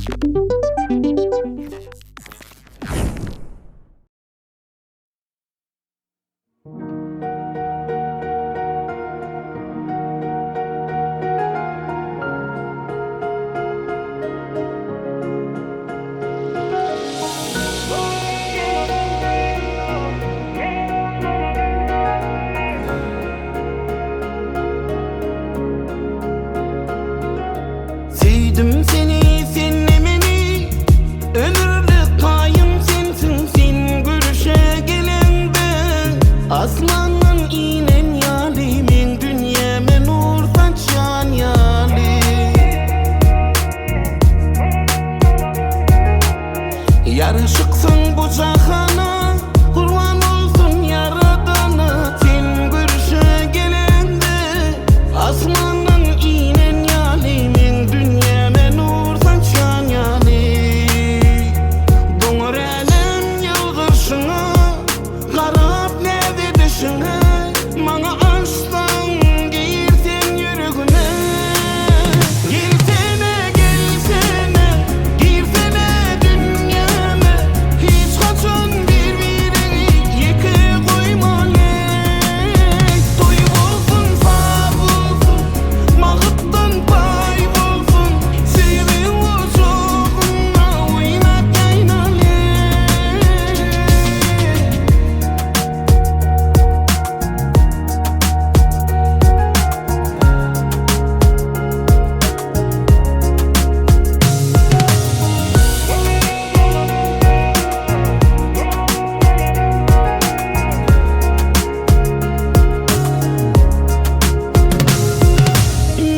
Sevdim seni, sen beni, ömürlük payım sensin. Sen görüşe gelende asmanın inen yali, men dünyeme nur saçan yali. Yarışıksın bu cahana, kurban olsun yaradana. Sen görüşe gelende asmanın inen yali, men dünyeme nur saçan yali. Donar elem yalgırşına, qarab ne dedişine. Mana açsan giyirsen yüreğine. Gelsene, gelsene, girsene dünyame. Hiç kaçan birbirine yıkı koymalı. Toy olsun, sağ olsun, mağıttan pay olsun. Sevin o çoğunla oynat yaynalı.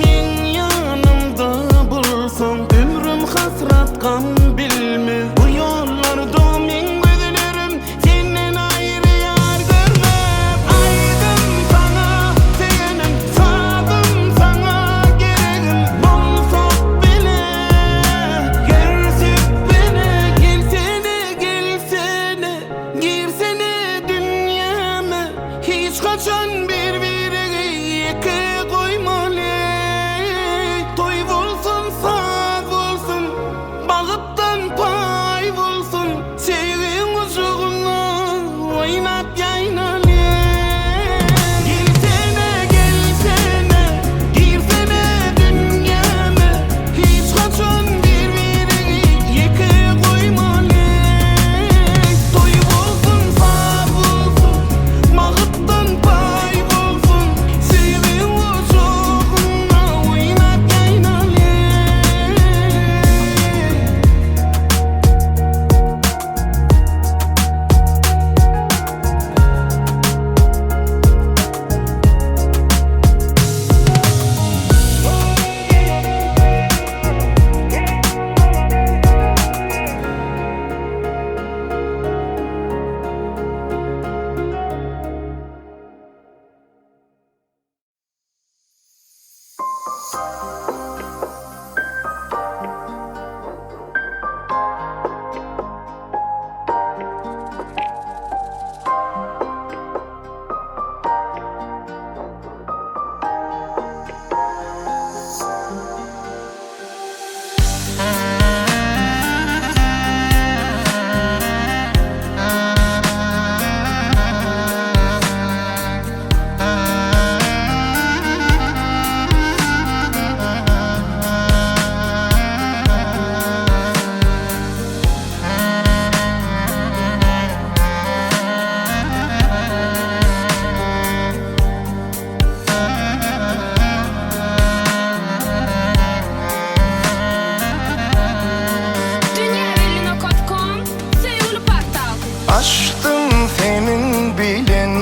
Men yanımda bulsam ömrüm hasrat gam bilmez. Bu yollarda men gözlerim senden ayrı yar görmez. Aydım sana senim, sadım sana gereğim. Bolsak bile görsük beni. Gelsene, gelsene, girsene dünyame. Hiç kaçan birbirine yıkı koymalı. Toy olsun, sağ olsun, bağıttan pay olsun. Sevin uçuğuna oynat yaynalı. Gelsene, gelsene, girsene dünyame. Hiç kaçan birbirine yıkı koymalı. Toy olsun, sağ olsun, bağıttan pay olsun. Sevin uçuğuna oynat yaynalı. Açtım senin bilen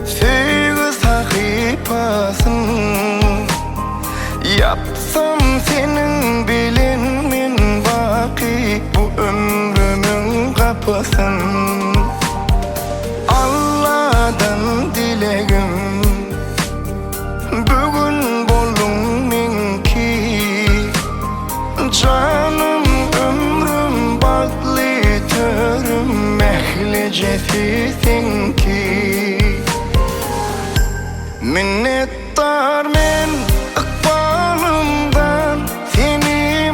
sevgi sahipasın. Yapsam senin bilen min baki bu ömrümün kapısın. Allah'tan dileğim bugün bolun minki. Canım ömrüm baklı törüm mehlecesisin ki. Minnettar men akbalımdan seni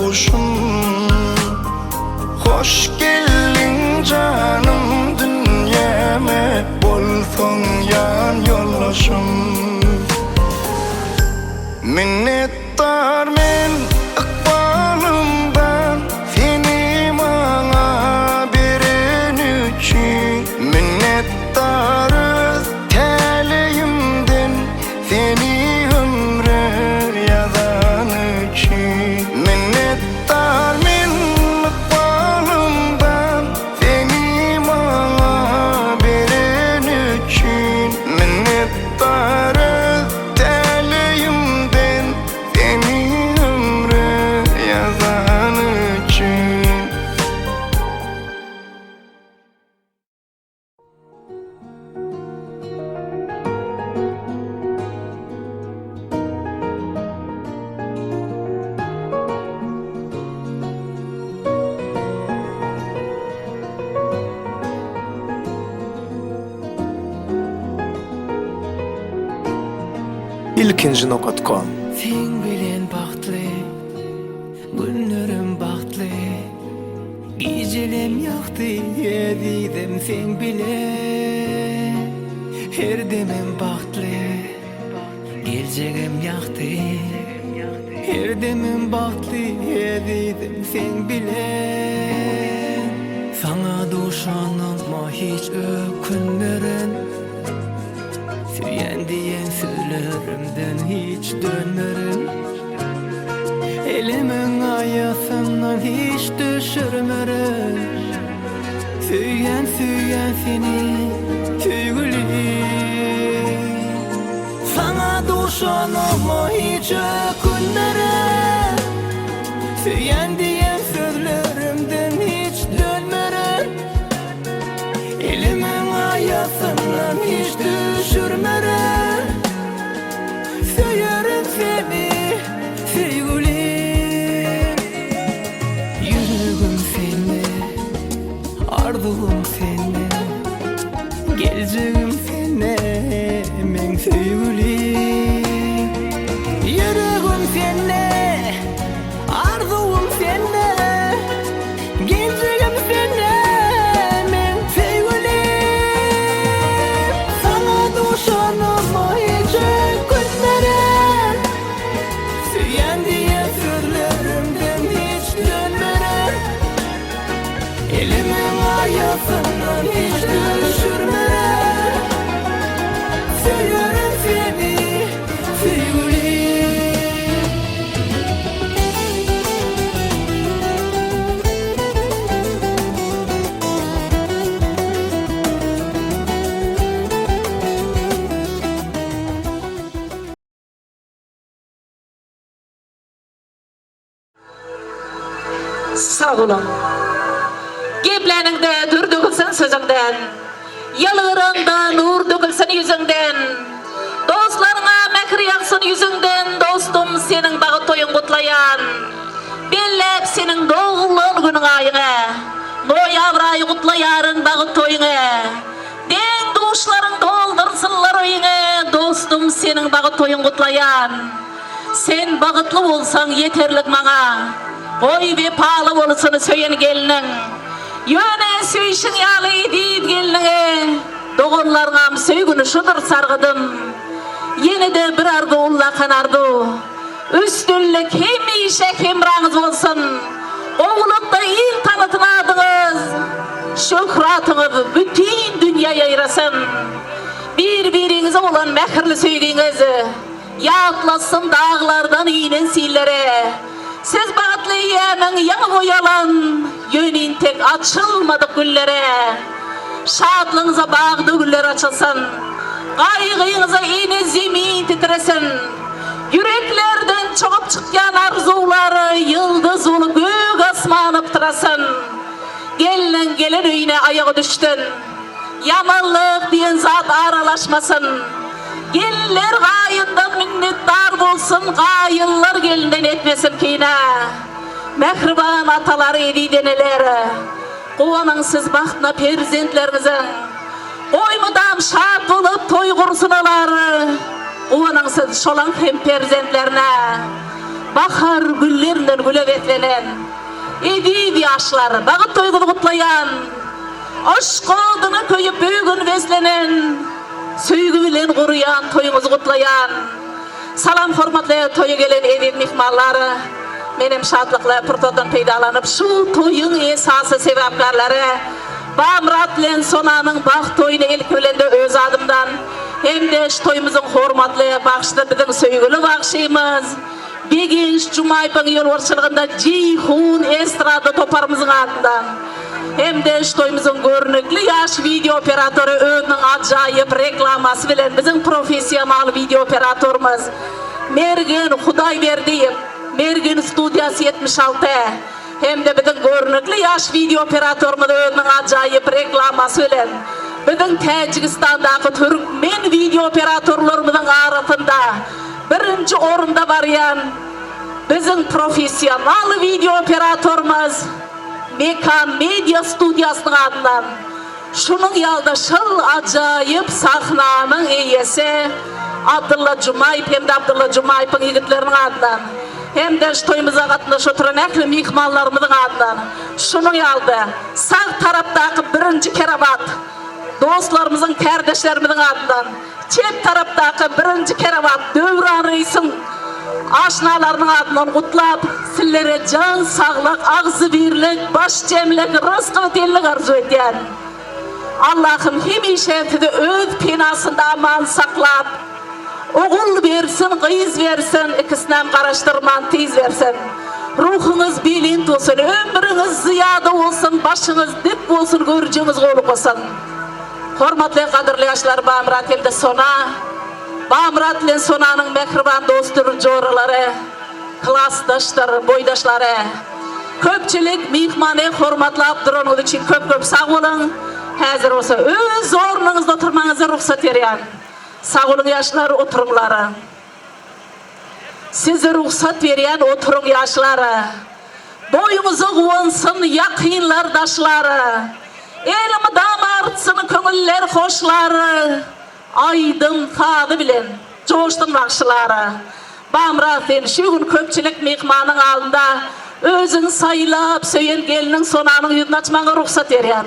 kuşum. Hoş geldin canım dünyeme, bolsun yan yollaşım. Minnettar men ıkbalımdan, seni bana veren üçün. Minnettarız teleyimden, seni ömre yazan üçün. Minnettar men ıkbalımdan, seni bana veren üçün. Minnettarız teleyimden, seni ömre yazan üçün. ilkinci.com Sen bilen baktlı, günlerim baktlı. Gecelerim yaktı, yedim sen bile. Her demem baktlı, geleceğim yaktı. Her demem baktlı, yedim sen bile. Sana duşanılma hiç ökünmeren. Süyen diyen sözlerimden hiç dönmerim. Elimin ayasından hiç düşürmerim. Süyen seni sevgilim. Sana duşanıma hiç ökünmerim. Süyen diyen sözlerimden hiç dönmerim. Elimin ayasından hiç düşürmerim. Söylerim seni sevgilim. Yüreğim seni, arzum seni, geleceğim seni, men sevgilim. Yüreğim seni, arzum seni, geleceğim seni, men sevgilim. Sana duşanıma hiç ökünmerim. Süyen diye sözlerimden hiç dönmerim. Elimin ayasından hiç düşürmerim. Söylerim seni sevgilim. Sağ olun. Gepleningde dur dökülsün sözüngden, yalığırında nur dökülsün yüzüngden, dostlarına mekir yaksın yüzüngden. Dostum senin bağı toyun kutlayan, bellep senin doğulun günün ayına, noyabr ayı kutlayarın bağı toyuna. Den duşların doldırsınlar oyuna, dostum senin bağı toyun kutlayan. Sen bağıtlı olsan yeterlik bana, boy ve pahalı olsun söyyen gelinin. Yöne söyüşün yalı ediyip gelinine, doğullarına söygünü şudur sargıdım. Yine de bir argı ulla kanardı, üstünlük hem işe hem rağız olsun. Oğlukta il tanıtın adınız, şöhratınız bütün dünyaya ayrasın. Birbirinize olan mehirli söygüğünüzü yatlasın dağlardan inen sillere. Siz bağıtlı yemin yanı boyalan, yönin tek açılmadık güllere. Şadlığınıza bağdı güller açılsın, kaygıyınıza ine zemin titresin. Yüreklerden çıkıp çıkan arzuları yıldız olup gök asmanı pıtırasın. Gelin gelen öyüne ayağı düştün, yamanlık diyen zat aralaşmasın. Gelinler gayından minnettar bolsun, gayıllar gelinden etmesin kine. Mehriban ataları edideneler, kovanın siz baktına perzentlerinizin. Oymudam şart olup toy kursunalar, kovanın siz şolan hem perzentlerine. bahar güllerinden gülebetlenen, edib yaşlar bağı toygu kutlayan, aşk adını köyüp büyügün bezlenen, söygü bilen kuruyan toyunuzu kutlayan. Salam hormatly toyu gelen edib mihmanları, menem şadlıkla pırtodan peydalanıp şu toyun esası sebepkarları, Bamrat bilen Sonanın baxt toyunu elkölende öz adımdan, hem de şu toyumuzun hormatly bağışta bizim söygülü bağışıyımız, Begenç Cumaypın yolvarçılığında Ceyhun Estrada toparımızın adından, hem de şu toyumuzun görünüklü yaş video operatörü önünün acayip reklaması bilen bizim profesyonel video operatorumuz Mergen Hudayberdiyev, Mergen Studiyası 76, hem de bizim görünüklü yaş video operatorumuz önünün acayip reklaması bilen bizim Tacikistan'daki Türkmen video operatorlarımızın arasında birinci orunda barayan bizim profesyonel video operatorumuz Mekan Media Studiyasının adından şunun yalda şıl acayip sahnanın iyisi Abdullah Cumayip hem de Abdullah Cumayip'in yigitlerinin adından hem de şu toyumuza katında oturan ekli mihmanlarımızın adından şunun yalda sağ taraftaki birinci kerabat dostlarımızın, kardeşlerimizin adından çep taraftaki birinci kerabat Dövran Reis'in aşnalarının adından kutlap sizlere can sağlık, ağzı birlik, baş cemlik, rızkı ve tellik arzu eden Allah'ım hemişe sizi öz penasında aman saklap oğul versin, kız versin, ikisinden karıştırman tez versin. Ruhunuz bilint olsun, ömrünüz ziyade olsun, başınız dip olsun, görücünüz oluk olsun. Hormatly kadirli yaşlar Bamrat hem de Sona, Bamrat bilen Sona'nın mehriban dostları, joraları, klasdaşları, boydaşları, köpçülük mihmanı hormatlap duranız için köp sağ olun. Hazır olsa öz ornunuzda oturmanıza ruhsat veriyen. Sağ olun yaşlar, oturunları. Size ruhsat veriyen oturun yaşları. Boyunuzu kuvansın yakınlar daşları. Elimi damartsın köngüller hoşları. Aydın tadı bilen coştun bakşıları. Bamrat'ın şu gün köpçülük mihmanın alında özün sayılap söyün gelinin Sonanın yüzünü açmana ruhsat veriyen.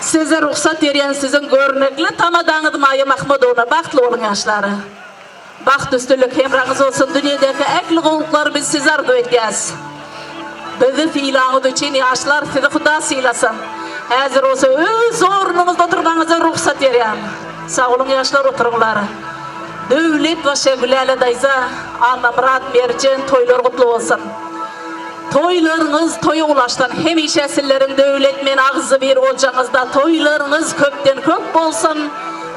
Size ruhsat veriyen sizin görünekli tamadanıdı Maya Mahmudovna baktlı olun yaşları. Baxt üstünlük hemrağınız olsun dünyadaki ekli oğulukları biz size arzu edeceğiz. Bizi fiilanız için yaşlar sizi Huda silasın. Hazır olsa öz ornunuzda oturmanıza ruhsat veriyen. Sağ olun yaşlar oturunlar. Devlet ve şevlele dayza Anamrat Mercan toylar kutlu olsun. Toylarınız toya ulaştan hemişe sizlerin devletmen ağzı bir ocağınızda toylarınız köpten köp olsun.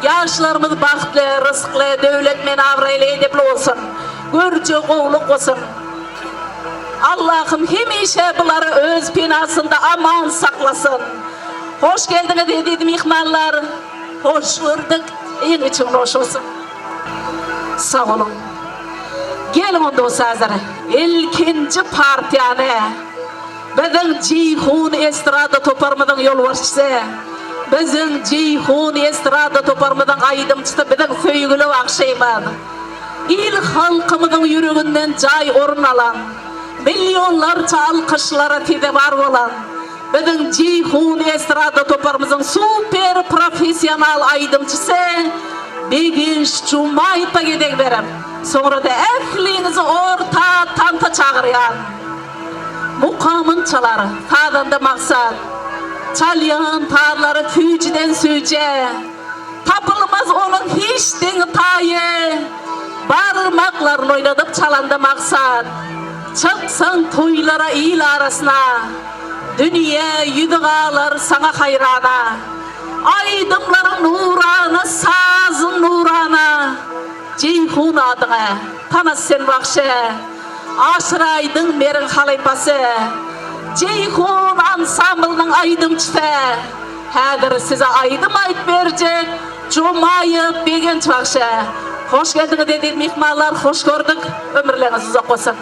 Yaşlarımız baktlı, rızklı, devletmen avrayla edepli olsun. Görücü oğluk olsun. Allah'ım hemişe bunları öz penasında aman saklasın. Hoş geldiniz dedim ihmallar. Hoş gördük. En için hoş olsun. Sağ olun. Gelin onda olsa hazır. İlkinci partiyanı bizim Ceyhun Estrada toparmadan yol başçısı, bizim Ceyhun Estrada toparmadan aydımçısı, bizim söygülü akşaymadı. İl halkımızın yüreğinden cay orun alan, milyonlarca alkışlara tide var olan bizim Ceyhun Estrada toparımızın süper profesyonel aydımçısı Begenç Cumayip'a gedek verem. Sonra da ehlinizi orta tanta çağıryan. Mukamın çaları, tadında maksat. Çalyan tarları füciden süce. Tapılmaz onun hiç deni tayı. Barmaklarla oynadıp çalanda maksat. Çıksan toylara il arasına. Dünya yüdüğalar sana hayrana. Aydımların nurana, sazın nurana. Ceyhun adına tanas sen bakşı. Aşıraydın merin halaypası. Ceyhun ansamblının aydımçısı. Hadir size aydım ayt verecek. Cumayip Begenç bakşı. Hoş geldiniz dediğim mihmanlar, hoş gördük. Ömürleriniz uzak olsun.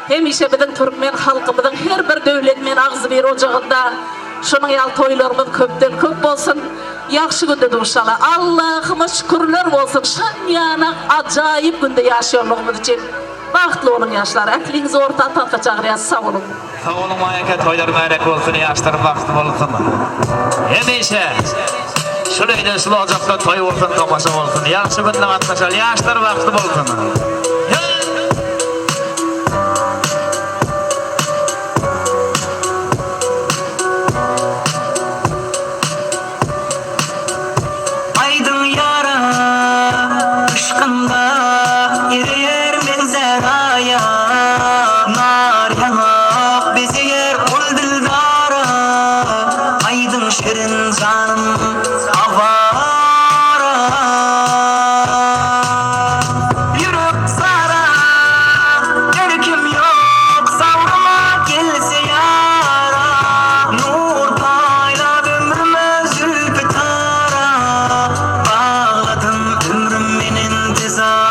Hemişe bizim Türkmen halkımızın her bir devletmen ağzı bir ocağında Şonuň ýaly toýlarymyz köpden köp bolsun. Ýaxşy günde durşala. Allah'ıma şükürler bolsun. Şan ýanak ajaýyp günde ýaşaýarlygymyz üçin. Bagtly bolun ýaşlar. Äkliňizi orta ataka çagyrýar. Sag bolun. Sağ olun Mayaka, toylar märak bolsun, ýaşlar bagtly bolsun. Hemeşe şulayda şulajakda toy bolsun, tamaşa bolsun. Ýaxşy günde gatnaşal, ýaşlar bagtly bolsun. Aydın yara ışkında erer benzer aya nar yanak bizi yer kul dildara aydın şirin canım avara yürüp sara erkim yok savrama gelse yara nur payla ömrüme zülfü tara bağladım ömrüm benim tezara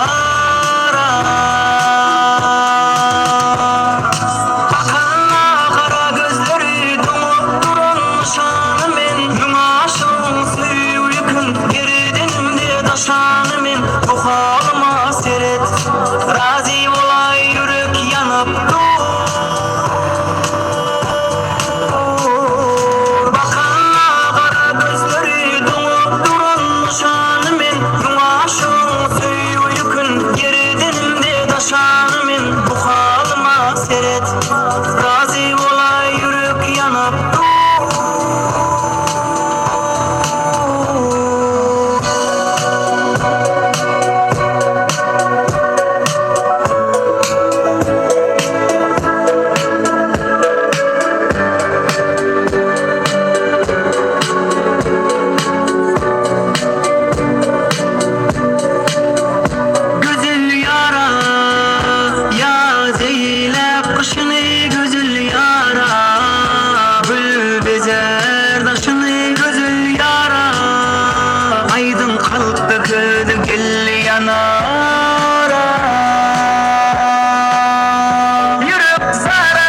bakanla kara gözleri donup duran şanı men mümaşın suyu yıkın geridenimde daşanı men bu halıma seret razi olay yürek yanıp bakanla kara gözleri donup duran şanı men mümaşın suyu yıkın geridenimde daşanı men bu halıma seret razi olay yürek yanıp Güzel yara ya zeyle kışını güzel yara bül bezer daşını güzel yara aydın kalp döküldü gel yanara yürüp zara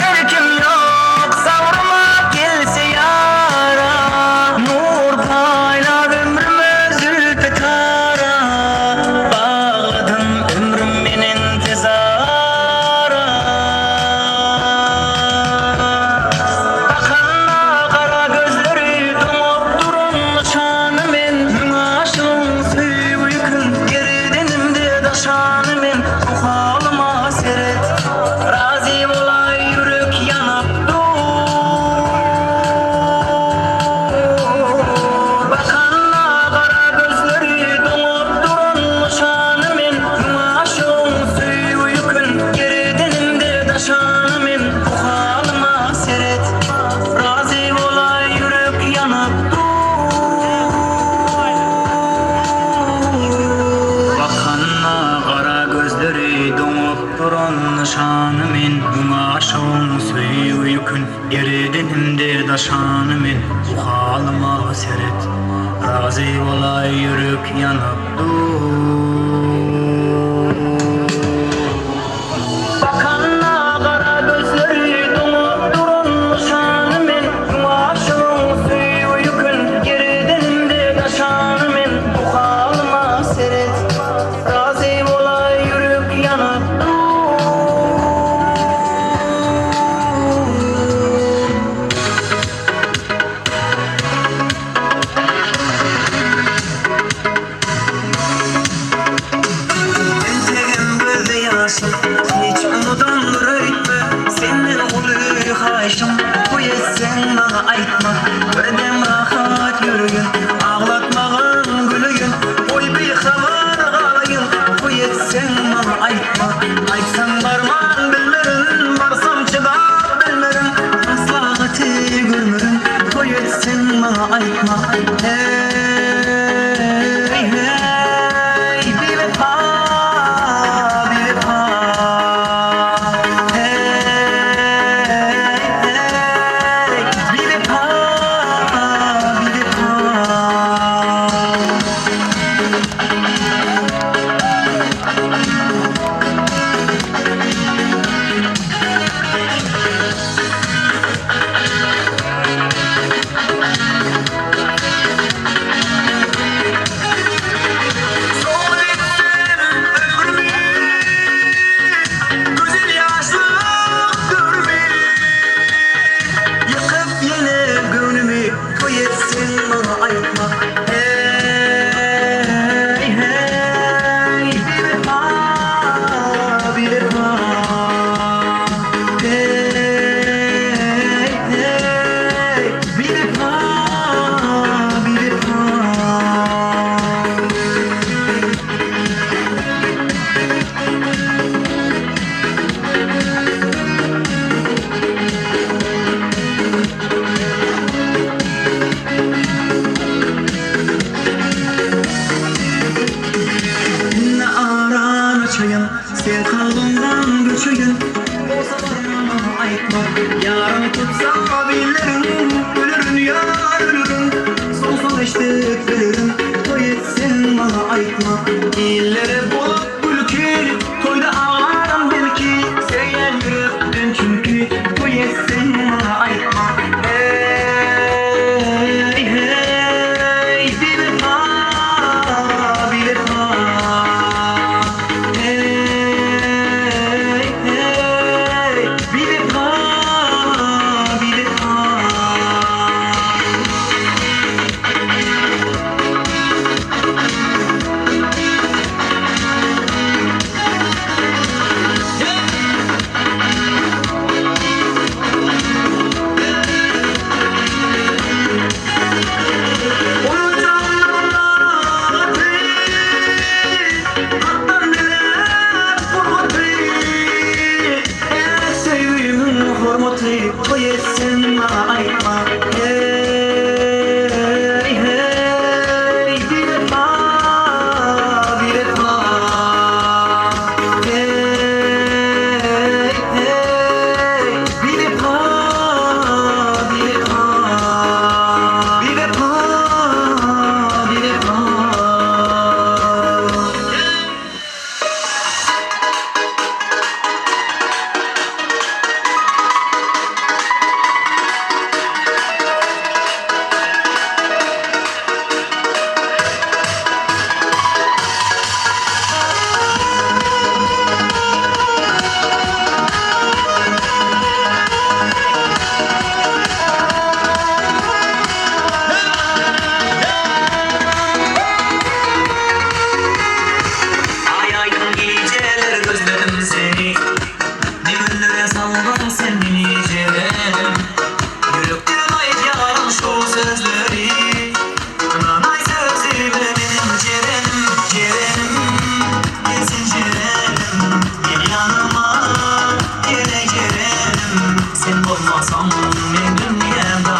erkim yok savruma gelse yara nur payla ömrüme zülfü tara bağladım ömrüm benim tezara bakanla kara gözleri donup duran şanı men mümaşın suyu yıkın geridenimde daşanı men bu halıma seret razi olay yürek yanıp bakanla kara gözleri donup duran şanı men mümaşın suyu yıkın geridenimde daşanı men bu halıma seret razi olay yürek yanıp bakanla kara gözleri donup duran şanı men mümaşın suyu yıkın geridenimde daşanı men bu halıma seret razi olay yürek yanıp bakanla kara gözleri donup duran şanı men mümaşın suyu yıkın geridenimde daşanı men bu halıma seret razi olay yürek yanıp sen kalbimden göçüyün. Olsa da bana aytma, yarın tutsa bilirim. Ölürün yar ölürün, son eşlik bilirim. Toy etsin bana aytma, illere bulup bülkü. Toyda ağlarım belki, sen yürüktün çünkü. Toy etsin bana aytma. Hey hey, bir defa, bir defa. Hey hey, bir defa, bir defa. Ay aydın geceler gözlerim seni. Divanlara saldım sen beni cerelim. Yüreklerim ayıp yalan şu sözleri. Nanay sözü benim cerelim, cerelim. Gelsin cerelim, gel yanıma. Gele cerelim, sen olmasan ben dünyada.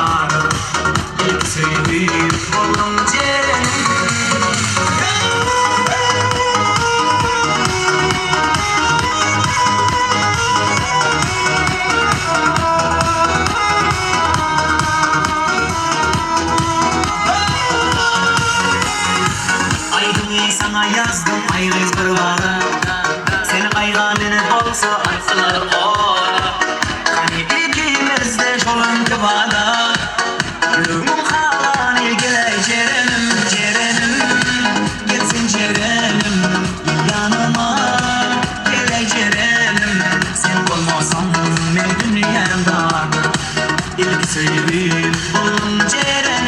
İlk sevdiğim oğlum cerelim. Aydın sana yazdım ayrı zırvara. Senin ayranın olsa arsalar ola. Hani ikimiz de şolun kıvada. Yüreğim halan ilgile cerenim, cerenim. Gitsin cerenim, gel yanıma. Gele cerenim, sen olmasan ben dünyamda. İlk sevdiğim oğlum cerenim.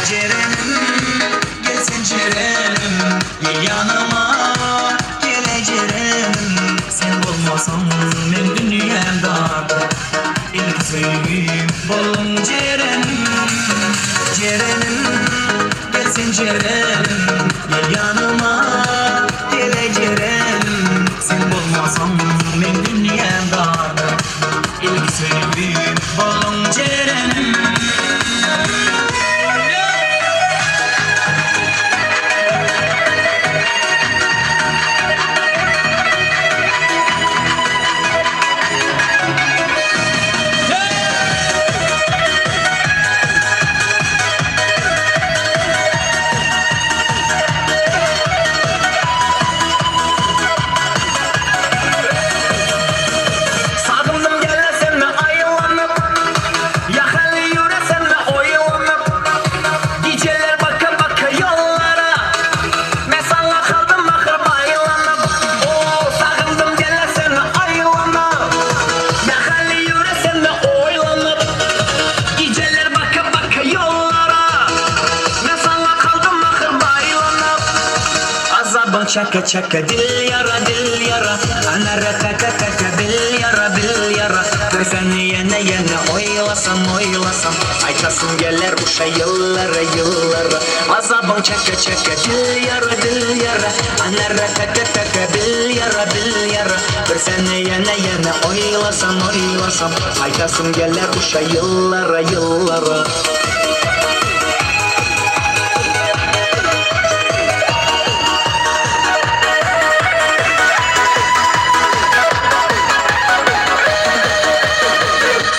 Cerenim, gelsin cerenim, gel yanıma. Gele cerenim, sen olmasan ben dünyamda. İlk sevgim bolum cerenim, cerenim. Gelsin cerenim, gel yanıma. Gele cerenim, sen olmasan ben dünyamda. İlk sevgim bolum cerenim. Sağımdan gelesen mi ayılanıp, yakalı yüresen mi oyalanıp, geceler baka baka yollara, ben sana kaldım bakır bayılanıp. Sağımdan gelesen mi ayılanıp, yakalı yüresen mi oyalanıp, geceler baka baka yollara, ben sana kaldım bakır bayılanıp. Azabın çaka çaka dil yara dil yara. Ana raka kaka kaka bil yara bil yara. Görsen yene yene oy oylasam aytasım geller uşa yıllara azabın çeke dil yara anara taka bil yara bir seni yana oylasam aytasım geller uşa yıllara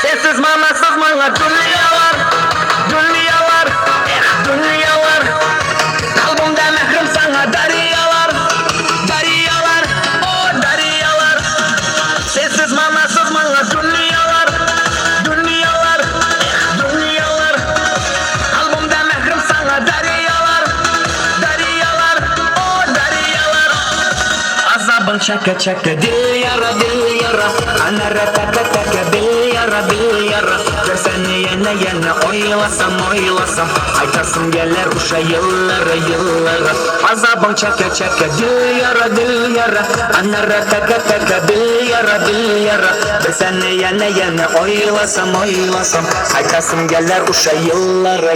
Sensiz manasız mana dünyalar kalbimde mehrim sana dariyalar o dariyalar sensiz manasız mana dünyalar kalbimde mehrim sana dariyalar o dariyalar azabın çeke dil yara anara taka bil yara bir seni yana oylasam aytasım geller uşa yıllara azabın çeke dil yara anara taka bil yara bir seni yana oylasam aytasım geller uşa yıllara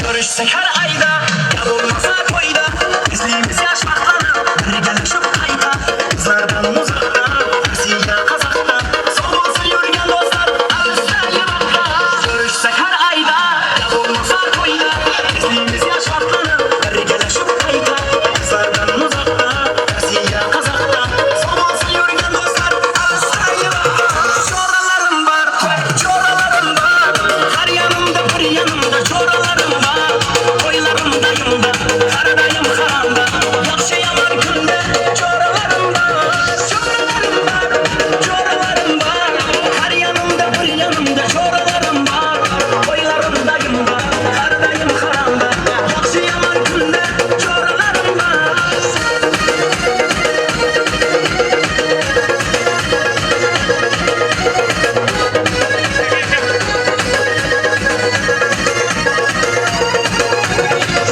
Görüşsek her ayda ya olmasa koyda bizliğimiz yaş baklanır bir gelişip kayda kızlardan uzakta Rusiya Kazak'ta soğusun yürüyen dostlar Avustralya bakta Görüşsek her ayda ya olmasa koyda bizliğimiz yaş baklanır bir gelişip kayda kızlardan uzakta Rusiya Kazak'ta soğusun yürüyen dostlar Avustralya bakta Çoralarım var her yanımda bir yanımda çoralarım var Oylarımdayım karadayım karanda Yakşı yaman günde çoralarım var Her yanımda bir yanımda çoralarım var Oylarımdayım karadayım karanda Yakşı yaman günde çoralarım var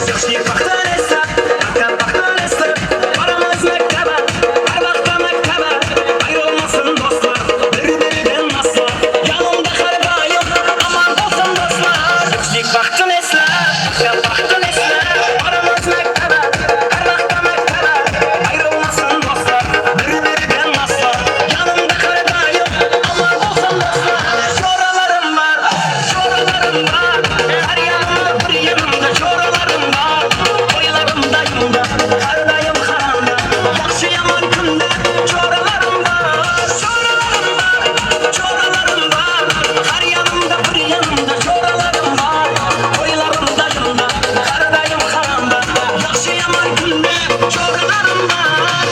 Yaşlı baktan esler, baktan esler Varamaz mektebe, her vakta mektebe Ayrılmasın dostlar, birbirinden asla Yanımda kardayım, aman olsun dostlar Yaşlı baktan esler, Varamaz mektebe, her vakta mektebe Ayrılmasın dostlar, birbirinden asla Yanımda kardayım, aman olsun dostlar Çoralarım var Her yanımda bir yanımda çoralarım var Oylarımdayım kardayım karanda Yakşı yaman günde çoralarım var Her yanımda bir yanımda çoralarım var Oylarımdayım kardayım karanda Yakşı yaman günde çoralarım var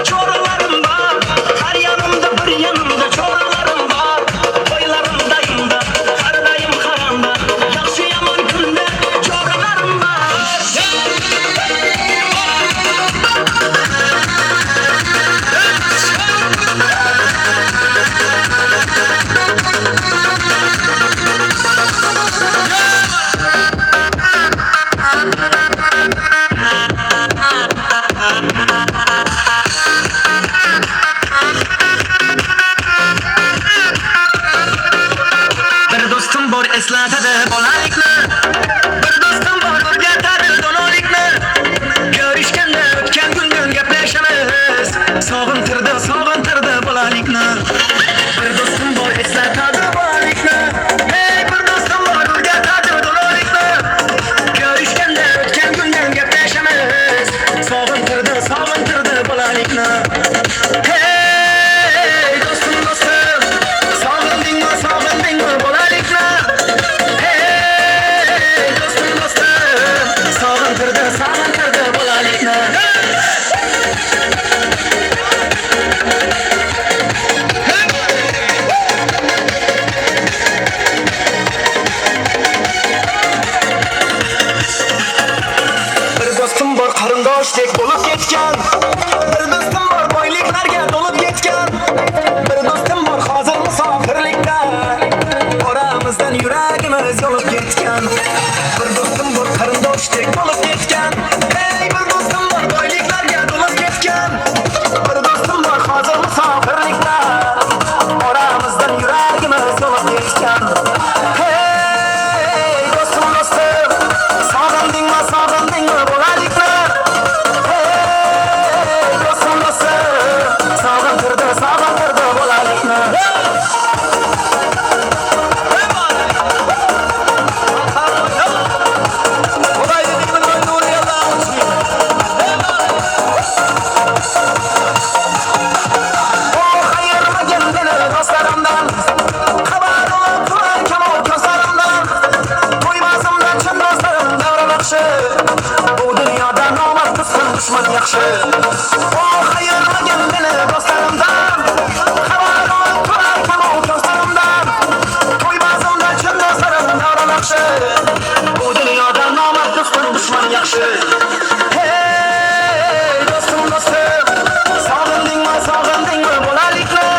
Çoralarım var Her yanımda bir yanımda çoralarım var Oylarımdayım kardayım karanda Yakşı yaman günde çoralarım var Bir dostum bor eslatadi bolalikni Bir dostum bor o'rgatadi donolikni Görüşganda o'tgan kundan gaplashamiz Sog'intirdi bolalikni Bir dostum bor eslatadi bolalikni Hey bir dostum bor o'rgatadi donolikni Görüşganda o'tgan kundan gaplashamiz Sog'intirdi bolalikni Hey dostum sog'indingmi bolalikni Hey dostum yaxshi. O xayolga meni do'stlarimdan, xabarim turar tamom do'stlarimdan. To'ymazimda chin do'stlarim davron yaxshi. Bu dunyoda nomard do'stim dushman yaxshi. Hey do'stim do'stim, sog'indingmi bo'lalikni?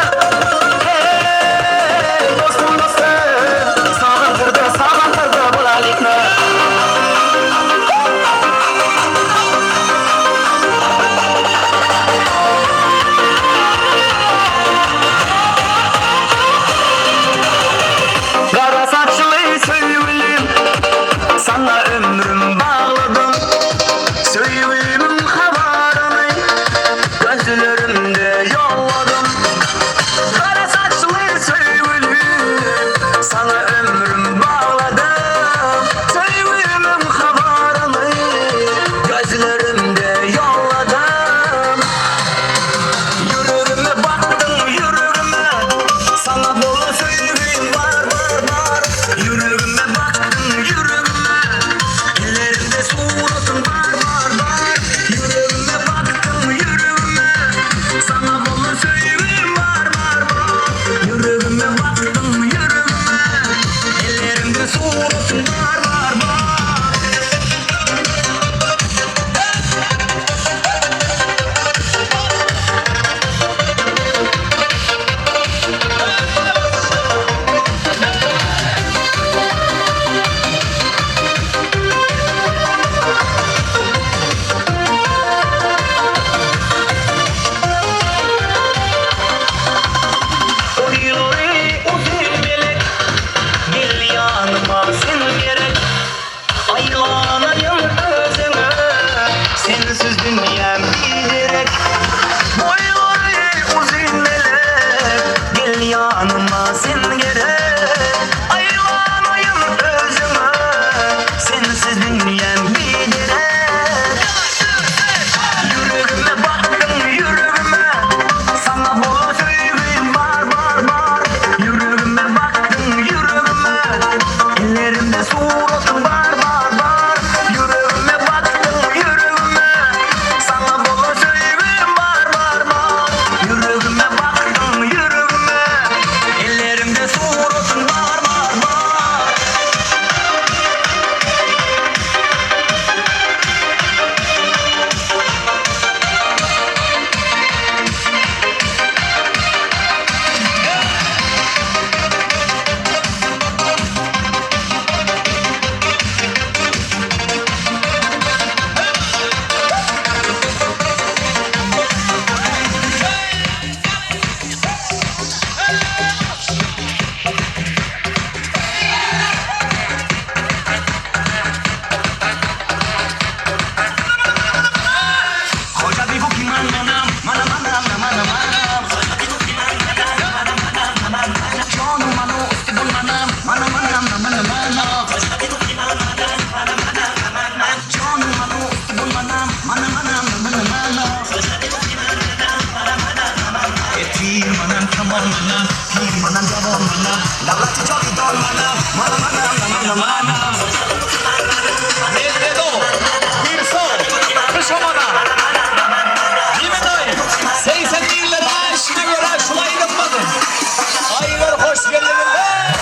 Hey do'stim do'stim, sog'intirdi bo'lalikni. Qara saçlı sevgilim, sana ömrüm bağladım. Sevgimin haberini gözlerimde yolladım. Kara saçlı sevgilim, sana ömrüm bağladım. Sevgimin haberini gözlerimde yolladım. Yüreğime baktın yüreğime, sana dolu sevgim var var var. Yüreğime baktın yüreğime, ellerimde suratın var var var. Yüreğime baktın yüreğime, sana dolu sevgim var var var. Yüreğime baktın yüreğime, ellerimde suratın var var var. Oy uzun melek, gel yanıma sen gerek. Aylanayım özüme, sensiz dünyam giderek. Oy uzun melek, gel yanıma sen gerek. Aylanayım özüme, sensiz dünyam giderek. Yüreğime baktın yüreğime, sana bol sevgim var var var. Yüreğime baktın yüreğime, ellerimde suratın var var var. Yüreğime baktın yüreğime, sana bol sevgim var var var. Yüreğime baktın yüreğime, ellerimde suratın var var var. Koca bir buk iman manam, manam manam manam manam. Canım manu üstü manam, manam manam manam manam. Canım manu üstü manam, manam manam manam manam. Pir manam kamar manam, pir manam jabon manam. Lavlati joli dol manam, manam manam manam manam. Medvedo, bir son, kışamada. Yemeday, 80'li yıllar aşkına göre şuna inanmadım. Aylar hoş geldinler.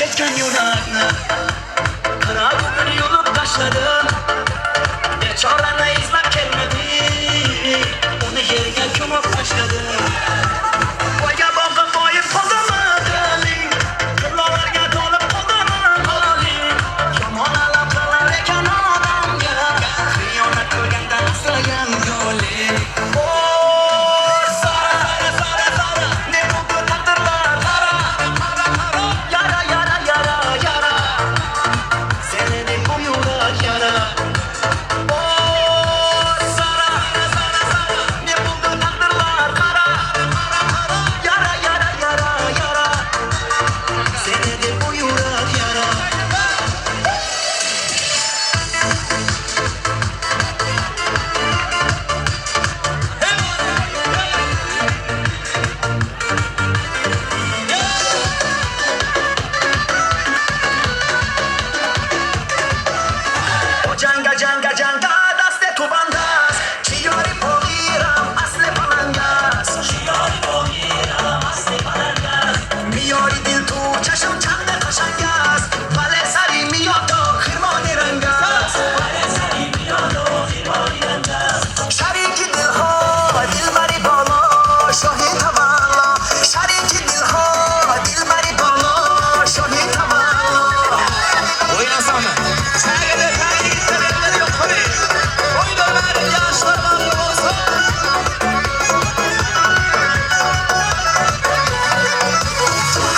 ketken yurakni Kıra bugün yolup taşladım Bechorani izlab kelmadi Uni yerga ko'mib tashladim Voyga boqib boyib qoldimi diling Qirloqlarga to'lib qoldimi haling Yomon aloqalar ekan odamga Xiyonat ko'rgandan uslagan yo'ling Ne bo'ldi taqdirlar qara Yara yara yara yara Seni deb bu yurak yara Janga daste tu bandas Chiori pogiram asle palangas Chiori pogiram asle palangas Miori dil tu chasham chande kashangas Vale sari miyoto khirmoni rangas Vale sari miyoto khirmoni rangas Shariki dil ho dil bari bolo shohi tawalo Shariki dil ho dil bari bolo shohi tawalo Oynasana Sagede kayı tereleri yok hori Oynalar yaşlardan olsa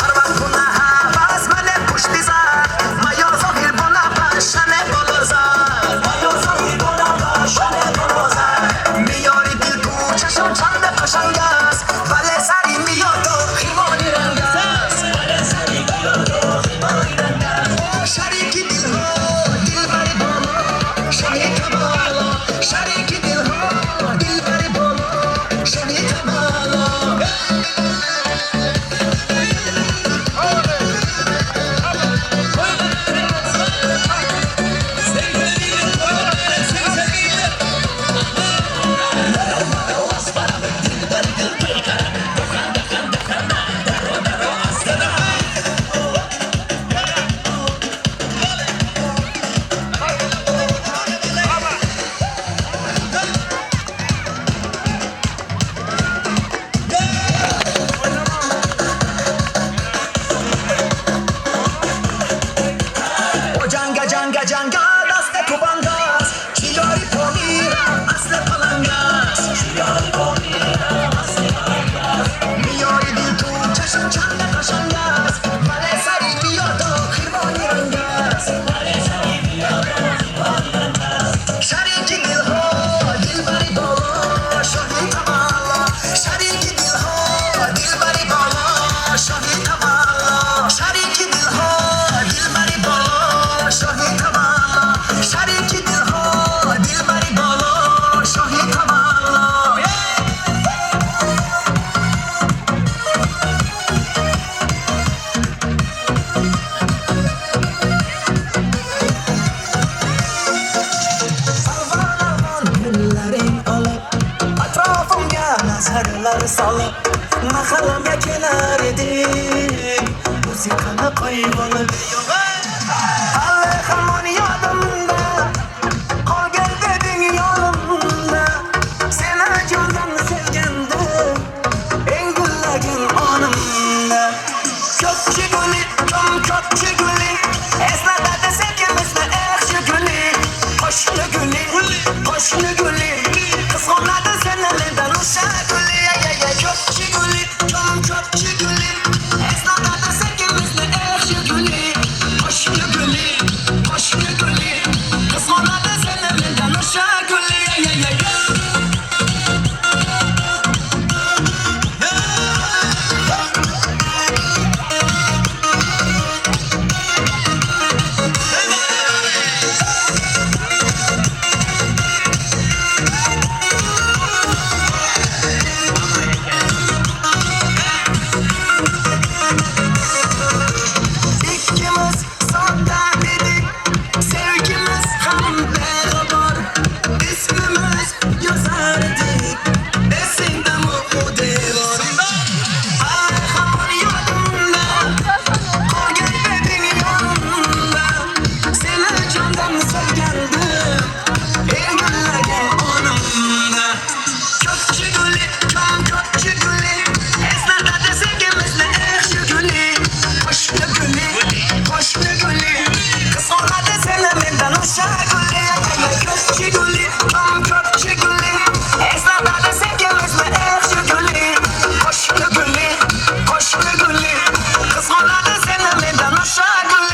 Harbat buna havas mane pushtiza Mayo zohir buna bashane boloza Mayo zohir buna bashane boloza Miyori dil tu chasham chande kashangas Vale sari miyoto khimoni rangas Vale sari miyoto khimoni rangas Shariki dil ho dil bari bolo shohi tawalo Shariki dil ho dil bari bolo shohi tawalo Janga daste tu bandas Chiori pogiram asle palangas Chiori pogiram asle palangas Miori dil tu chasham chande kashangas Vale sari miyoto khirmoni rangas Vale sari miyoto khirmoni rangas Shariki dil ho dil bari bolo shohi tawalo Shariki dil ho dil bari bolo shohi tawalo Shariki dil ho dil bari bolo shohi tawalo Shariki dil ho dil bari bolo shohi tawalo Salvan gullaring olib Atrofimga nazarlar solib Mahallamga kelar edik Musiqani qo'yib olib Hali hamon yodimda Qolgan deding yo'limda Seni jondan sevgandim Eng gullagan onimda Ko'kchi guli, ko'kchi guli Eslatadi sekimizni yaxshi guli Qo'shni guli, qo'shni guli Qizg'onadi seni mendan o'sha guli Ko'kchi guli, ko'kchi guli Eslatadi sekimizni yaxshi guli Qo'shni guli Çom köpçü gülü Esnada sevgimizle ekşi gülü Koşulu gülü Koşulu gülü Kız oladı seninle aşağı gülü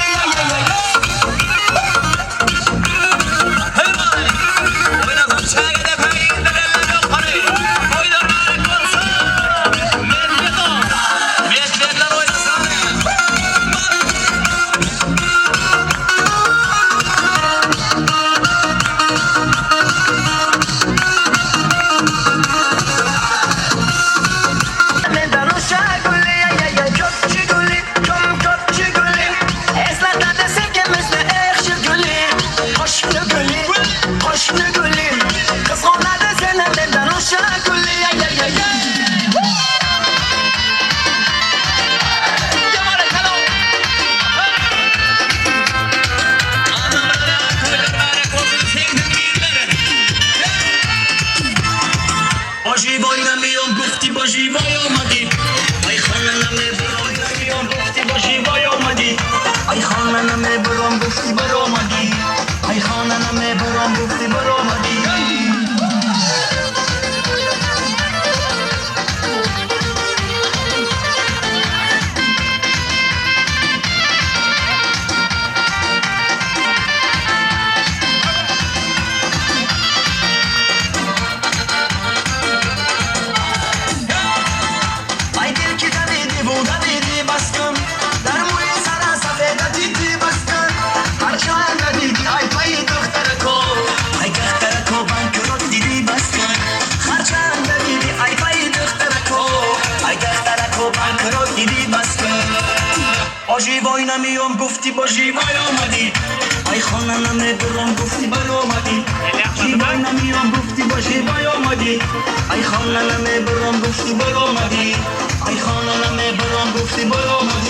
Boji oynamıyorum bufti boji olmadı Ay hananame bir oynamıyorum bufti boji olmadı Ay hananame bir bufti olmadı Ay hananame bir bufti olmadı Boji oynamıyorum bufti boji olmadı Ay hananame bir bufti olmadı Boji oynamıyorum bufti boji olmadı Ay hananame bir bufti olmadı Ay hananame bir bufti olmadı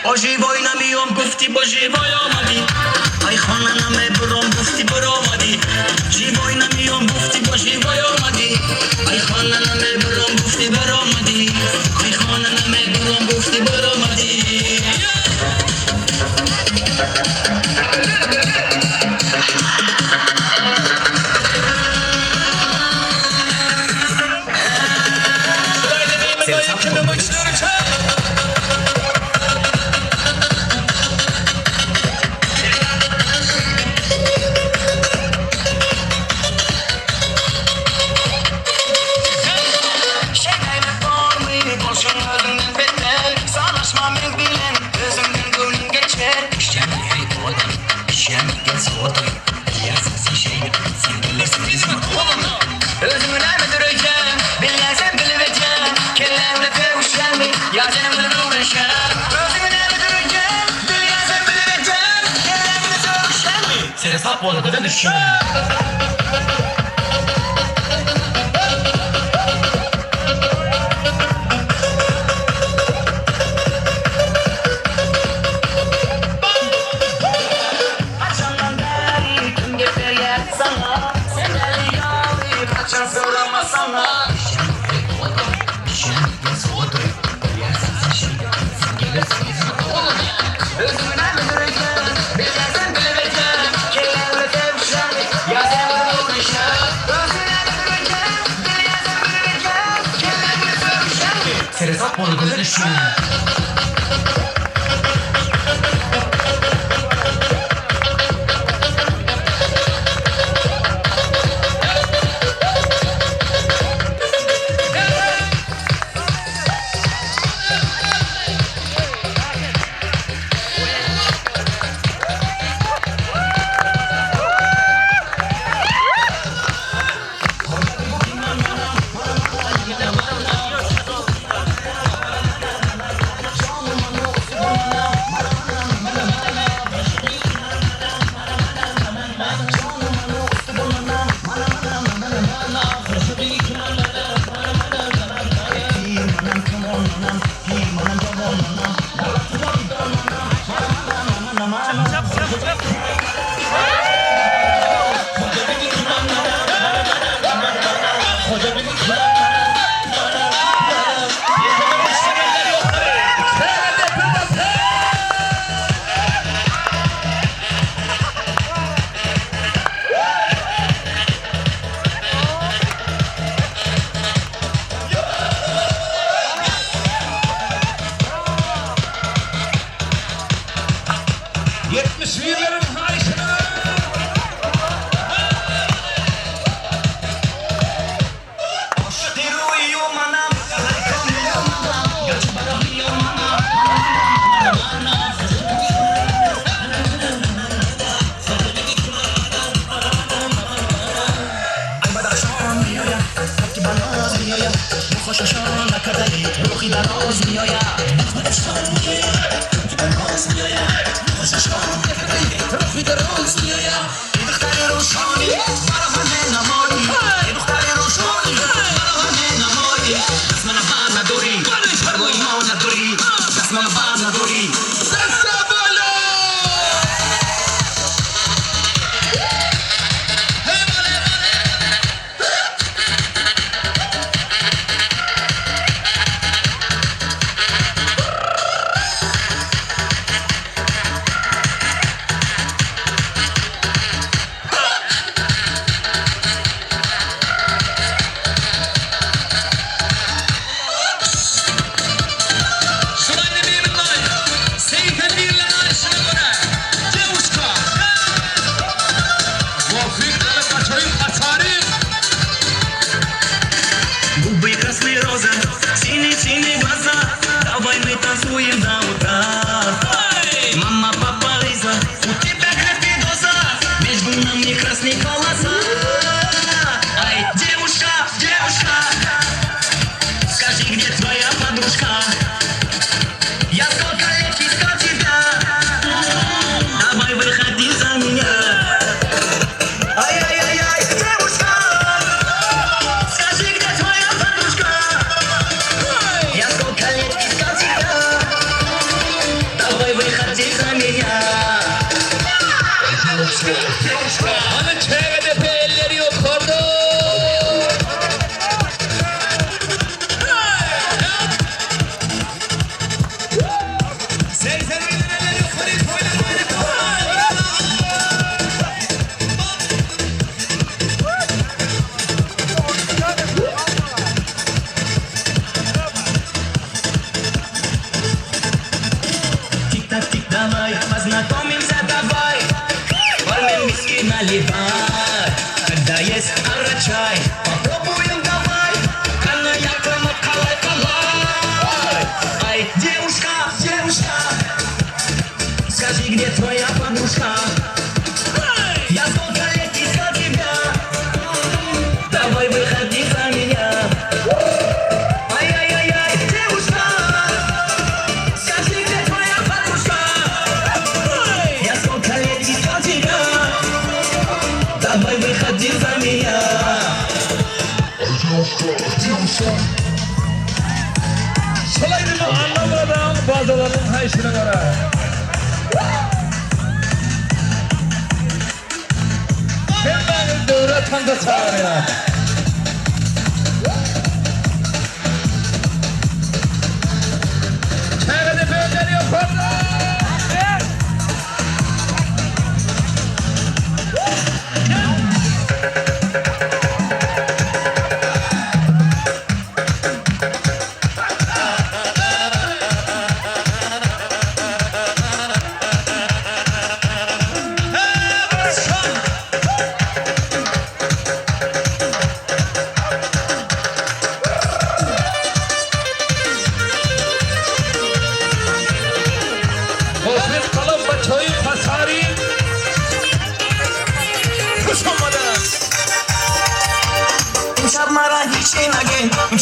Boji oynamıyorum bufti boji olmadı Ay hananame bir bufti olmadı Boji oynamıyorum bufti boji olmadı Ay hananame bir bufti olmadı Ay hananame bir bufti olmadı Sap oldu da düşün. Ya Korkun düşün.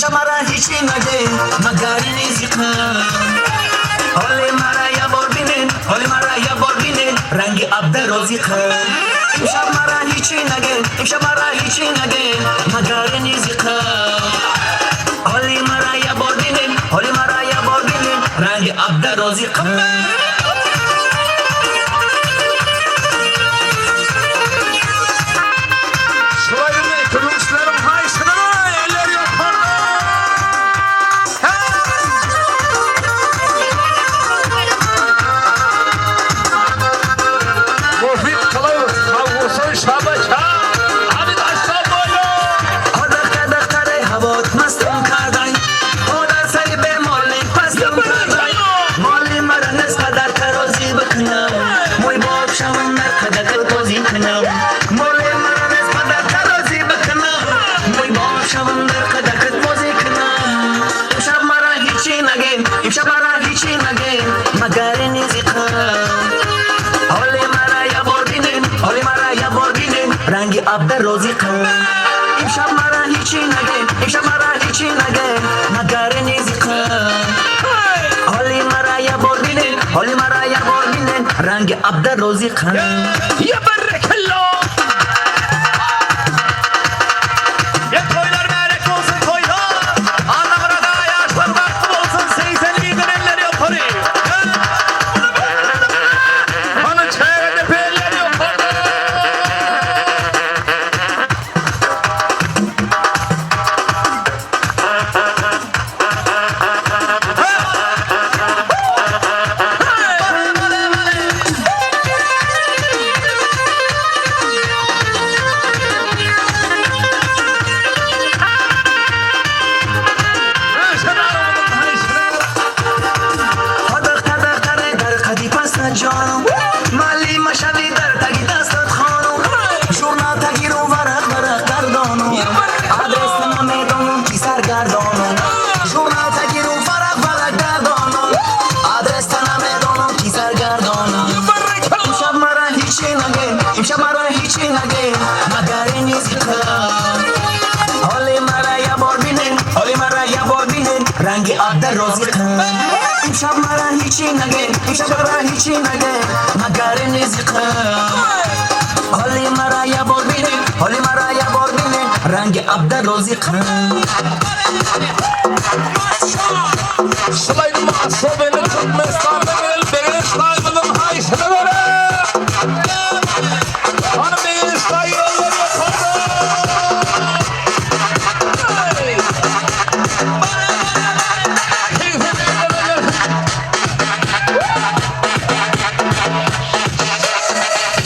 امشب مرا هیچی نگه مگر نیزیقه حال مرا یه بار بینین حال مرا یه بار بینین رنگ عبد روزیقه امشب مرا هیچی نگه امشب مرا هیچی نگه مگر نیزیقه حال مرا یه بار بینین حال مرا یه بار بینین رنگ عبد روزیقه عبد روزیقه امشب مرا هیچی نگه امشب مرا هیچی نگه مگر نیزیقه حالی مرا یه بار بینین حالی مرا یه بار بینین رنگ عبد روزیقه یه برک الله یه toylar mübarek olsun toylar anlamına yaşlar vakti olsun seyselliği dönenleri yukarı hanı çeyrede belleri yukarı رنگ عبد روزیقه امشب مرا هیچی نگه امشب مرا هیچی نگه مگر نیزیقه حالی مرا یه بار بینین حالی مرا یه بار بینین رنگ عبد روزیقه Slaydım asabını tutmestan benim beni slaydım haysını vere hanım beni slaydım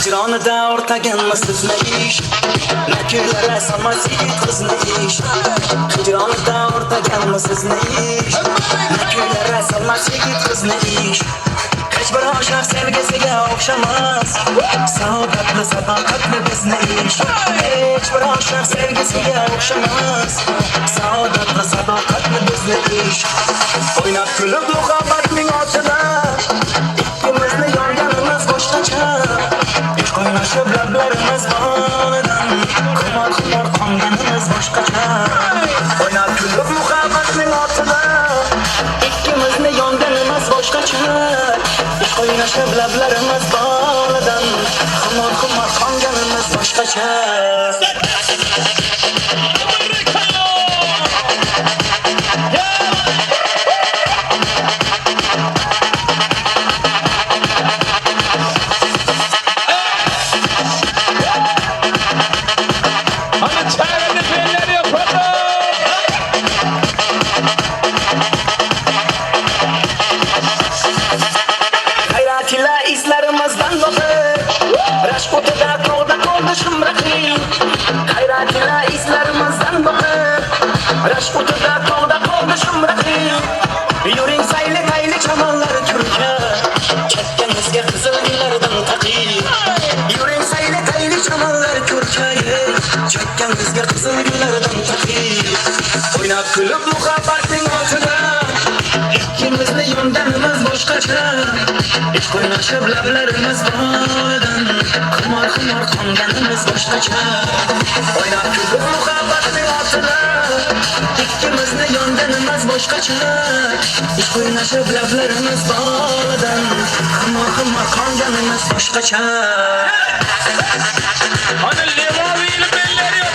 Hicranıda ortaganmasiz ne iş Nakirlere sanmaz yiğit kız ne iş Hicranıda ortaganmasiz ne iş Nakirlere sanmaz yiğit kız ne iş Hiçbir aşık sevgisiga o'xshamas Saodatli sadoqatli biz ne iş Hiçbir aşık sevgisiga o'xshamas Saodatli sadoqatli biz ne iş O'ynab kulib muhabbatning otida ikkimizni yonganimiz boshqacha Qo'ynashib lablarimiz bonidan Qimor qimor qonganimiz boshqacha O'ynab kulib muhabbatning otida ikkimizni yonganimiz boshqacha Qo'ynashib lablarimiz bonidan Qimor qimor qonganimiz boshqacha O'ynab kulib muhabbatning otida ikkimizni yonganimiz boshqacha Ish qo'ynashib lablarimiz bonidan Qimor qimor qonganimiz boshqacha O'ynab kulib muhabbatning otida ikkimizni boş kaçar. Hiç oynaşıp laflarımız bağladan. Kıma kan canımız boş kaçar. Hadi Levavi'nin belleri yok.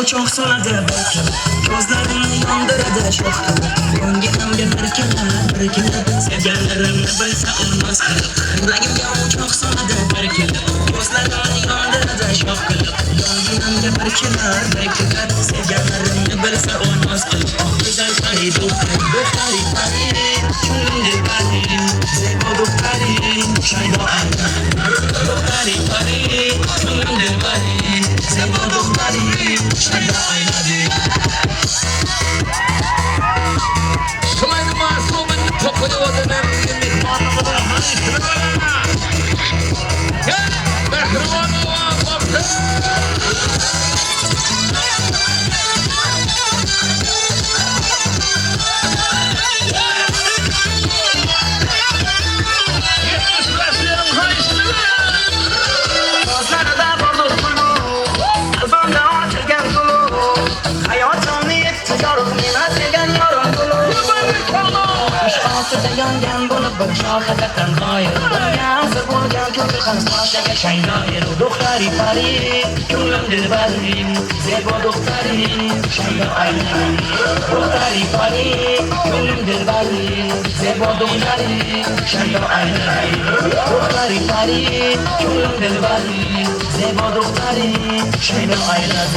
Çok soladı belki gözlerini yandırdı şoktu. Gönlümde bir kere sevgilerini bilse olmaz ki. Yüreğimde çok soladı belki gözlerini yandırdı şoktu. Gönlümde bir kere sevgilerini bilse olmaz ki. Güzel pari doktori şimdi pari zebo doktori şayda ayna doktori pari şimdi pari zebo doktori şayda ayna. Sulaydı masumun topunu odanın mihmanımını haşrına. Gel behrivanı vakfı. Yangan bulup bir şahadatan hayırdan yazır bolgan kötü kansaşaga şaynayır Doktori pari, ko'nglimdir barin Zebo doktori, şayda aylan Doktori pari, ko'nglimdir barin Zebo doktori, şayda aylan Doktori pari, ko'nglimdir barin Zebo doktori, şayda aylan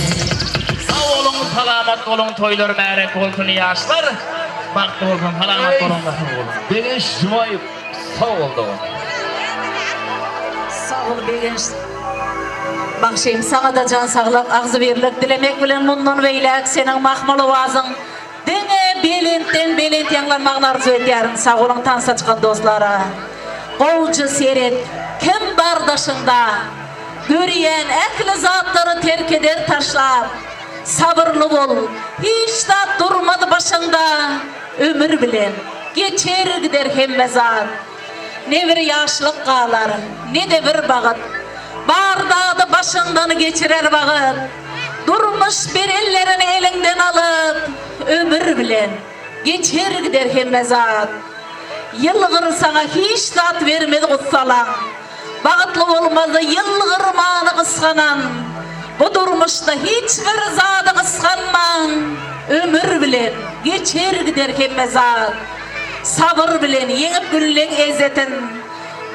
Sağ olun, salamat olun, toylar mərək olsun yaşlar. Baktı olsun, salamat olun, bakın olun. Begenç Jumayip sağ oldu. Sağ ol Begenç. Bakşayım sana da can sağlık, ağzı birlik dilemek bilen mundan veylek senin mahmalı vazın. Dene belent yanlanmağın arzu ediyorum. Sağ olun tansa çıkan dostlara. Qolcu seret, kim bardaşında? Görüyen ekli zatları terk eder taşlar. Sabırlı ol, hiç de durmadı başında. Ömür bilen, geçer gider hemme zat. Ne bir yaşlık qalar, ne de bir bağıt. Bardağı başından geçirer bağıt. Durmuş bir ellerini elinden alıp, ömür bilen, geçer gider hemme zat. Yılgır sana hiç zat vermedi kutsalan. Bağıtlı olmadı yılgırmanı kıskanan. Bu durmuşta hiçbir zadı kıskanman. Ömür bilen geçer gider hemme zat. Sabır bilen yengip güllen ezzetin.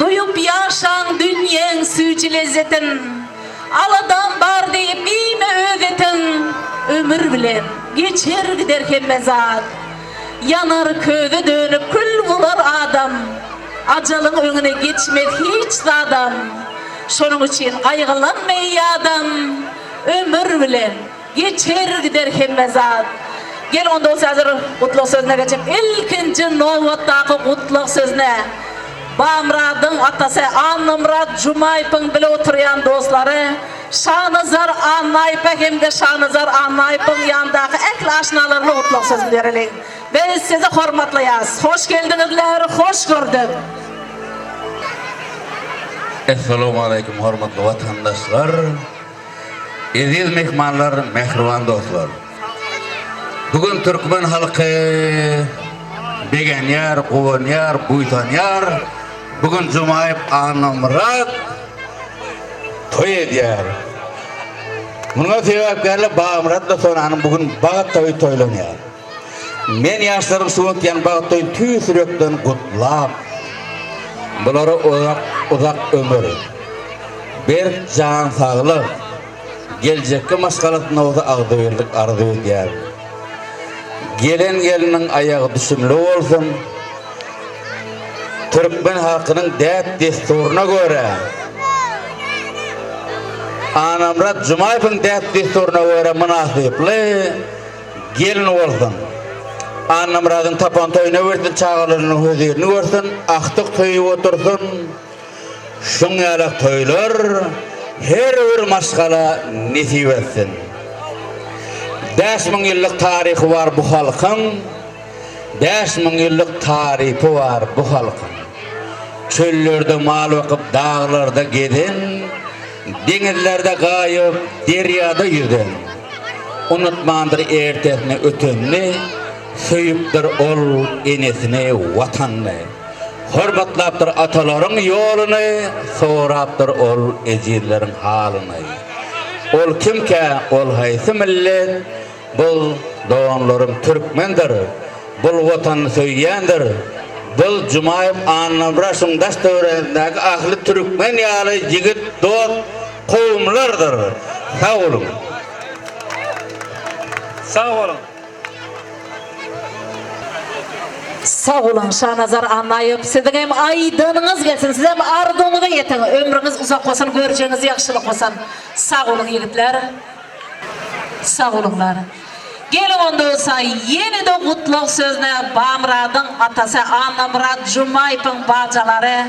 Duyup yaşan dünyen süyçü lezzetin. Aladan bar deyip ime özetin. Ömür bilen geçer gider hemme zat. Yanar köze dönüp kül bular adam. Acalın önüne geçmez hiç adam. Şunun için kaygılanmay adam. Ömür bilen geçer gider hemme zat. Gel onda olsa hazır kutluk sözüne geçip ilkinci novattaki kutluk sözüne. Bamradın atası Anımrat Jumayip'in bile oturuyan dostları Şanızar Anayip'e hem de Şanızar Anayip'in yanındaki ekli aşnalarla kutluk sözünü verelim. Biz sizi hormatlayız. Hoş geldinizler, hoş gördük. Esselamu aleyküm hormatlı vatandaşlar. Aziz mehmanlar, mehriban dostlar. Bugün Türkmen halkı Begenyar, Quvanyar, Buytanyar bugün Jumayip Anımrat toy ediyar. Buna sebepkarlı Bağımrat'la sonanın bugün bağıt toy toylanıyor. Men yaşlarım suğutyan bağıt toy tüy sürekten kutlap. Bunları uzak ömür. Bir can sağlık. Gelecekki maskalatına oza ağdı verdik arzu ediyar. Gelen gelinin ayağı düşünlü olsun. Türkmen halkının dert desturuna göre Anımrat Jumayip'in dert desturuna göre münasipli gelin olsun. Anımrat'ın tapan toyuna versin, çağlarının hüzerini versin, aktık toyu otursun. Şun yalak toylar her bir maskala nesip etsin. 5000 yıllık tarihi var bu halkın. 5000 yıllık tarihi var bu halkın. Çöllerde mal vakıp dağlarda gidin, denizlerde kayıp deryada yüzün. Unutmandır ertesine ötünni, söyüptür ol enesine vatanını. Hürmetlaptır ataların yolunu, soraptır ol ecirlerin halını. Ol kimke, ol haysi millet, bul doğanlarım Türkmendir, bul vatanı söyleyendir. Bul Jumayip Anımrat'ın dasturundaki ahli Türkmen yalı jigit dost kavimlerdir. Sağ olun. Sağ olun. Sağ olun Şanazar Anayip. Sizin hem aydınınız gelsin, siz hem ardınıza yetin. Ömrünüz uzak olsun, göreceğiniz yaxşılık olsun. Sağ olun yigitler. Sağ olunlar. Gelin onda olsa yeni de kutluk sözüne Bamrad'ın atası Anımrat Jumayip'in bacaları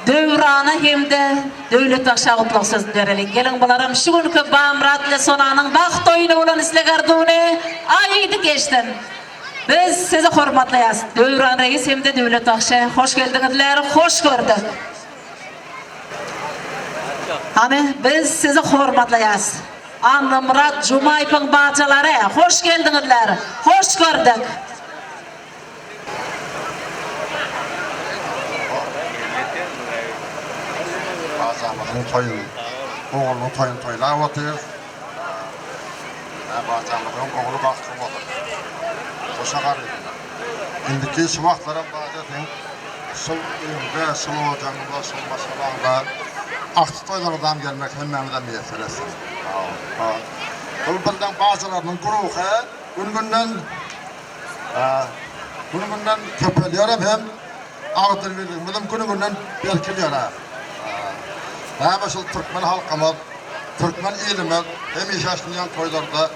Dövrana hem de devlet aşağı kutluk sözünü verelim. Gelin balarım şu günkü Bamrad ile Sonanın baxt oyunu olan isle gardığını ayıydı geçtin. Biz sizi hormatlayız. Dövran reis hem de devlet aşağı. Hoş geldinizler, hoş gördük. Hani biz sizi hormatlayız. Anımrat Jumayip'in bacaları, hoş geldinizler, hoş gördük. Bazamızın toyunu, oğlunun toyunu toylar otuyor. Bazamızın oğlu baktı olur. Koşa karıydı. İndiki şu vaxtlara bazetin, sul ümbe, sul ocağında, sul masalanda, aktı toylar adam gelmek hemmemden bir yeteresi. Bu bilden bazılarının kuruğu, gününden köpeliyorum hem ağıdır verdiğim, gününden belkiliyor. Hem asıl Türkmen halkımız, Türkmen ilimiz, hem yaşayan toylarda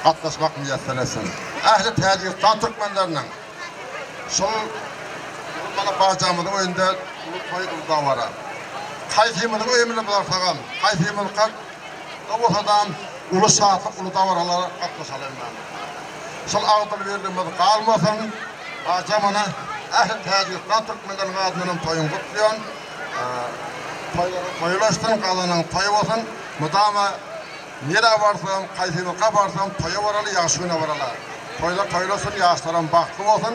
katlaşmak müyesseresin. Ehli tecihtan Türkmenlerinin, sol bana bağcamızın önünde ulu toy ulu davara. Kayfimizin ömrünü bularsagan, kayfimiz kat, Doğusadan ulu saatlık ulu davaralara katlaşalım ben. Sol ağıdır verdiğimiz kalmasın, bağcamına ehli tecihtan Türkmenlerin adının toyun kutluyon. Toyulaştın kalanın toyu olsun, müdama nere varsam, kayfimizde varsam toyu varalı, yaşına varalı. Toylar toylasın, yaşların baktı olsun,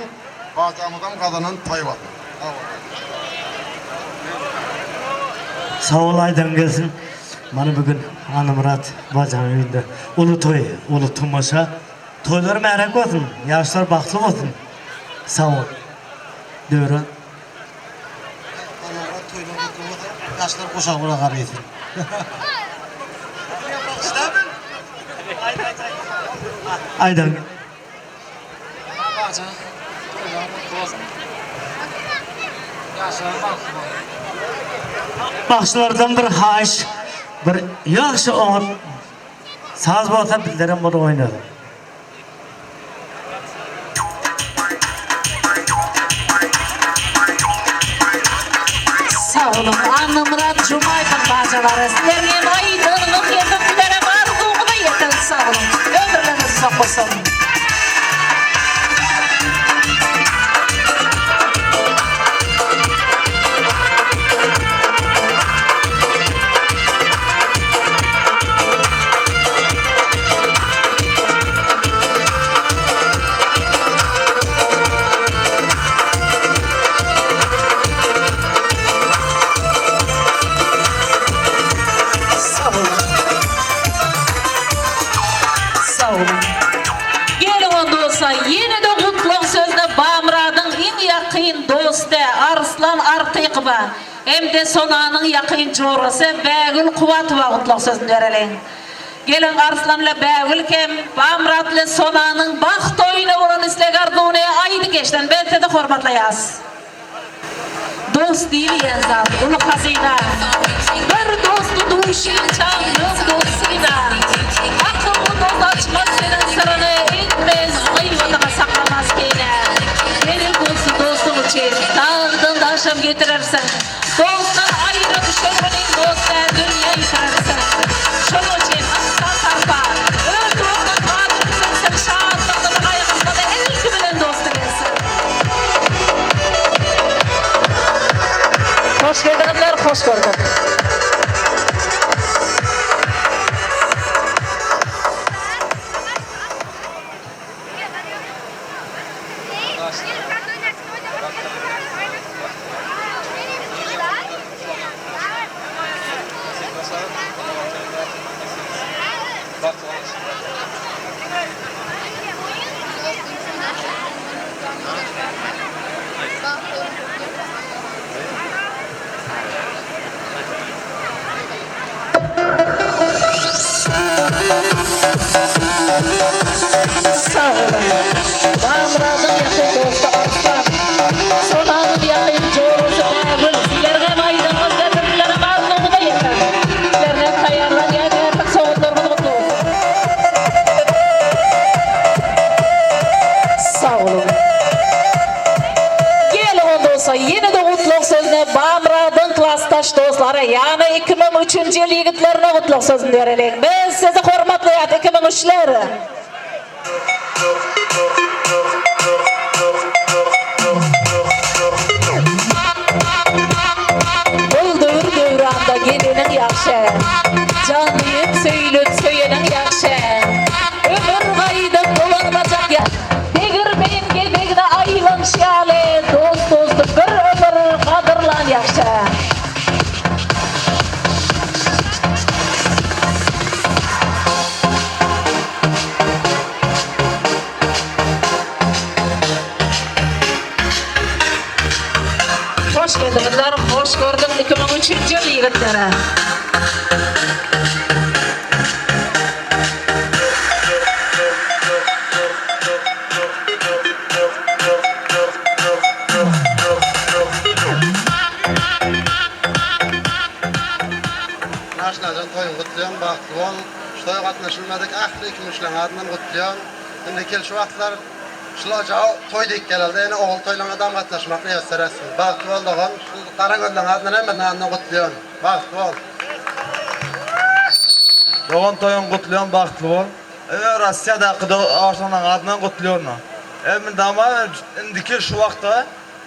bağcamızdan kadının toyu olsun. Sağ ol Aydan gelsin. Bana bugün Anımrat bacağın evinde ulu toy, ulu tumaşa. Toylar merak olsun, yaşlar baktı olsun. Sağ ol. Diyorum. Yaşlar koşağına karıydı. Aydan. Başlardan bir haş, bir yaxşı oğul. Saz bolsa bizlerim bunu oynadı. Sağ olun, Anımrat Cumay'ın bacaları. Sizlerine aydınlık yetimlere marzuğuna yetin, sağ olun. Ömürleriniz uzak olsun. Yeni de kutluk sözde Bamrad'ın en yakın dostu Arslan Artıqba hem de sonanın yakın jorası Bəgül Kuvatova kutluk sözünü verelim. Gelin Arslan'la Bəgül kem Bamrad'la sonanın baxt oyunu olan islegardığını aydı geçten ben de hormatlayaz. Dost değil yazar, ulu hazina. Bir dostu duşun çağırın dostuyla. Akıllı dost açmaz senin sırrını etmez, gıyvatına saklamaz keyne. Benim dostum için dağdan da aşam getirirsin. Dosttan ayrı düşürmenin dostlar dünya yıkarırsın. Şunun için aslan tarpa, öldüğünün kadrısın sen şahatlıkla ayakasına da el güvelen dostu versin. Hoş geldinler, hoş gördük. Sağ olun. Bamrad'ın yakın dostu Arslan. Sonanın yakın çorusu Bəgül. Sizlerine maydanoz getirdiler mazlumu da yeter. Sizlerine kayarlar yani artık soğutlarını mutlu olsun. Sağ olun. Gelin ondan sonra yeni de kutluk sözüne Bamrad'ın klastaş dostları yani 2003 yıl yigitlerine kutluk sözünü verelim. Ben size hormatlayat 2003'leri. Bol dövranda gelinin yakşı, canlıyıp söylüp söylenin yakşı. Ömür kaydıp dolanılacak ya, begir beyin gebegde ayılan şiale, dost dostu bir ömür kadırlan yakşı. hoş gördük 2003 yıl yiğitlere. Naşnacan toyun kutluyorum, baktı ol. Ştoy katnaşılmadık, ahli iki müşlen adından kutluyorum. Şimdi kel şu vaxtlar şulaca toy deyik gelildi. Yani oğul toylan adam katnaşmakla yassarasın. Baktı ol doğan, şu Karagöl'den adından hemen adından kutluyorum. Baktı ol. Doğan toyun kutluyorum, baktı ol. Rossiyada arsanan adından kutluyorum. Emin dama indiki şu vaxtda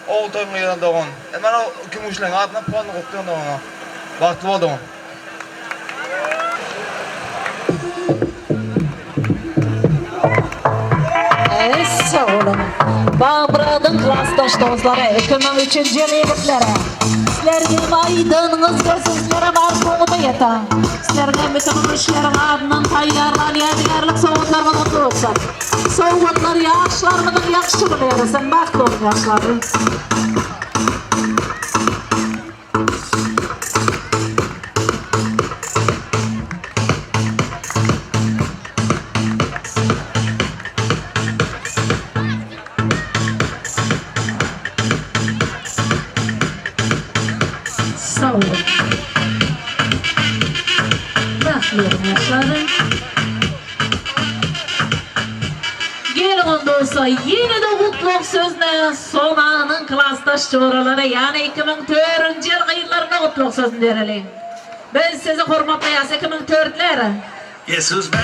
oğul toyun gelildi doğan. Hemen o iki müşlen adından puanını kutluyorum doğan. Baktı ol doğan. Sağ olun. Bağbıradın klasdaş dostları, 2003 yıl yiğitlere. Sizlerge aydınınız gözünüzlere markumu da yeter. Sizlerge bütün işlerin adından tayyarlan yadigarlık soğutlarına mutlu olsun. Soğutlar yaşlarımızın yakışıklı verirsin. Baklı olun yaşları. Sağ olun. Bakıyorum yaşlarım. Gelin olsa yine de mutluluk sözüne Sona'nın klasdaş çoğraları yani 2004 yıl aylarına mutluluk sözünü verelim. Ben sizi hürmetlayas 2004'lere. Jesus Bey.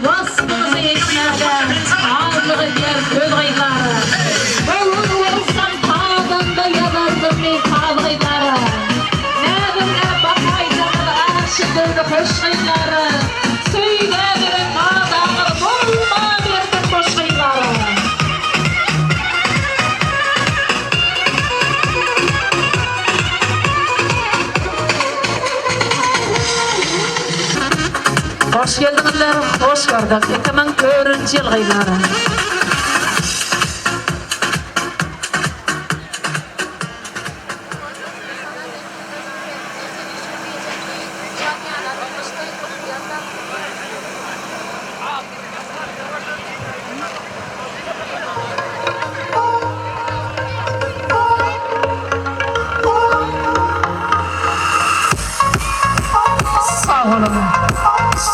Vasfınızı yetmeden ağırlığı yer köz ayları. Oğlum olsam tağında yanardım bir kavgayları. Nerede bakaydım aşıkları hoş ayları. Söylerim adamı bulma verdim boş ayları. Hoş geldinizler, hoş gördük. 2004 yıl ayları. Sağ olun.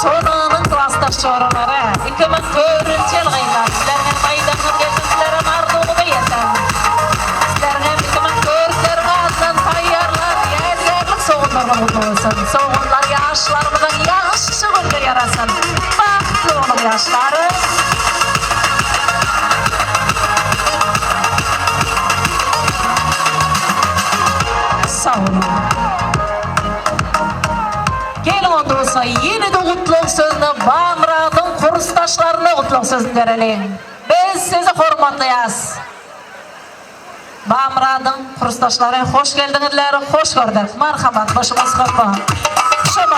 Sona'nın klasdaş çoğraları 2004 yıl aylar. Sizlerden maydanın geçintilere marduğunu da yeter. Sizlerden 2004'lerin adından tayyarlar yadigarlık soğunlarına mutlu olsun. Soğunlar yaşlarımızın yaşışı gündür yarasın. Baklı olun yaşları. Sağ olun. Gelin olsa yeni de kutluk sözünü Bağımradın kursdaşlarına kutluk sözünü verelim. Biz sizi hürmetlayas. Bağımradın kursdaşları hoş geldinizler, hoş gördük. Merhabat, başımız kutlu. Şöyle.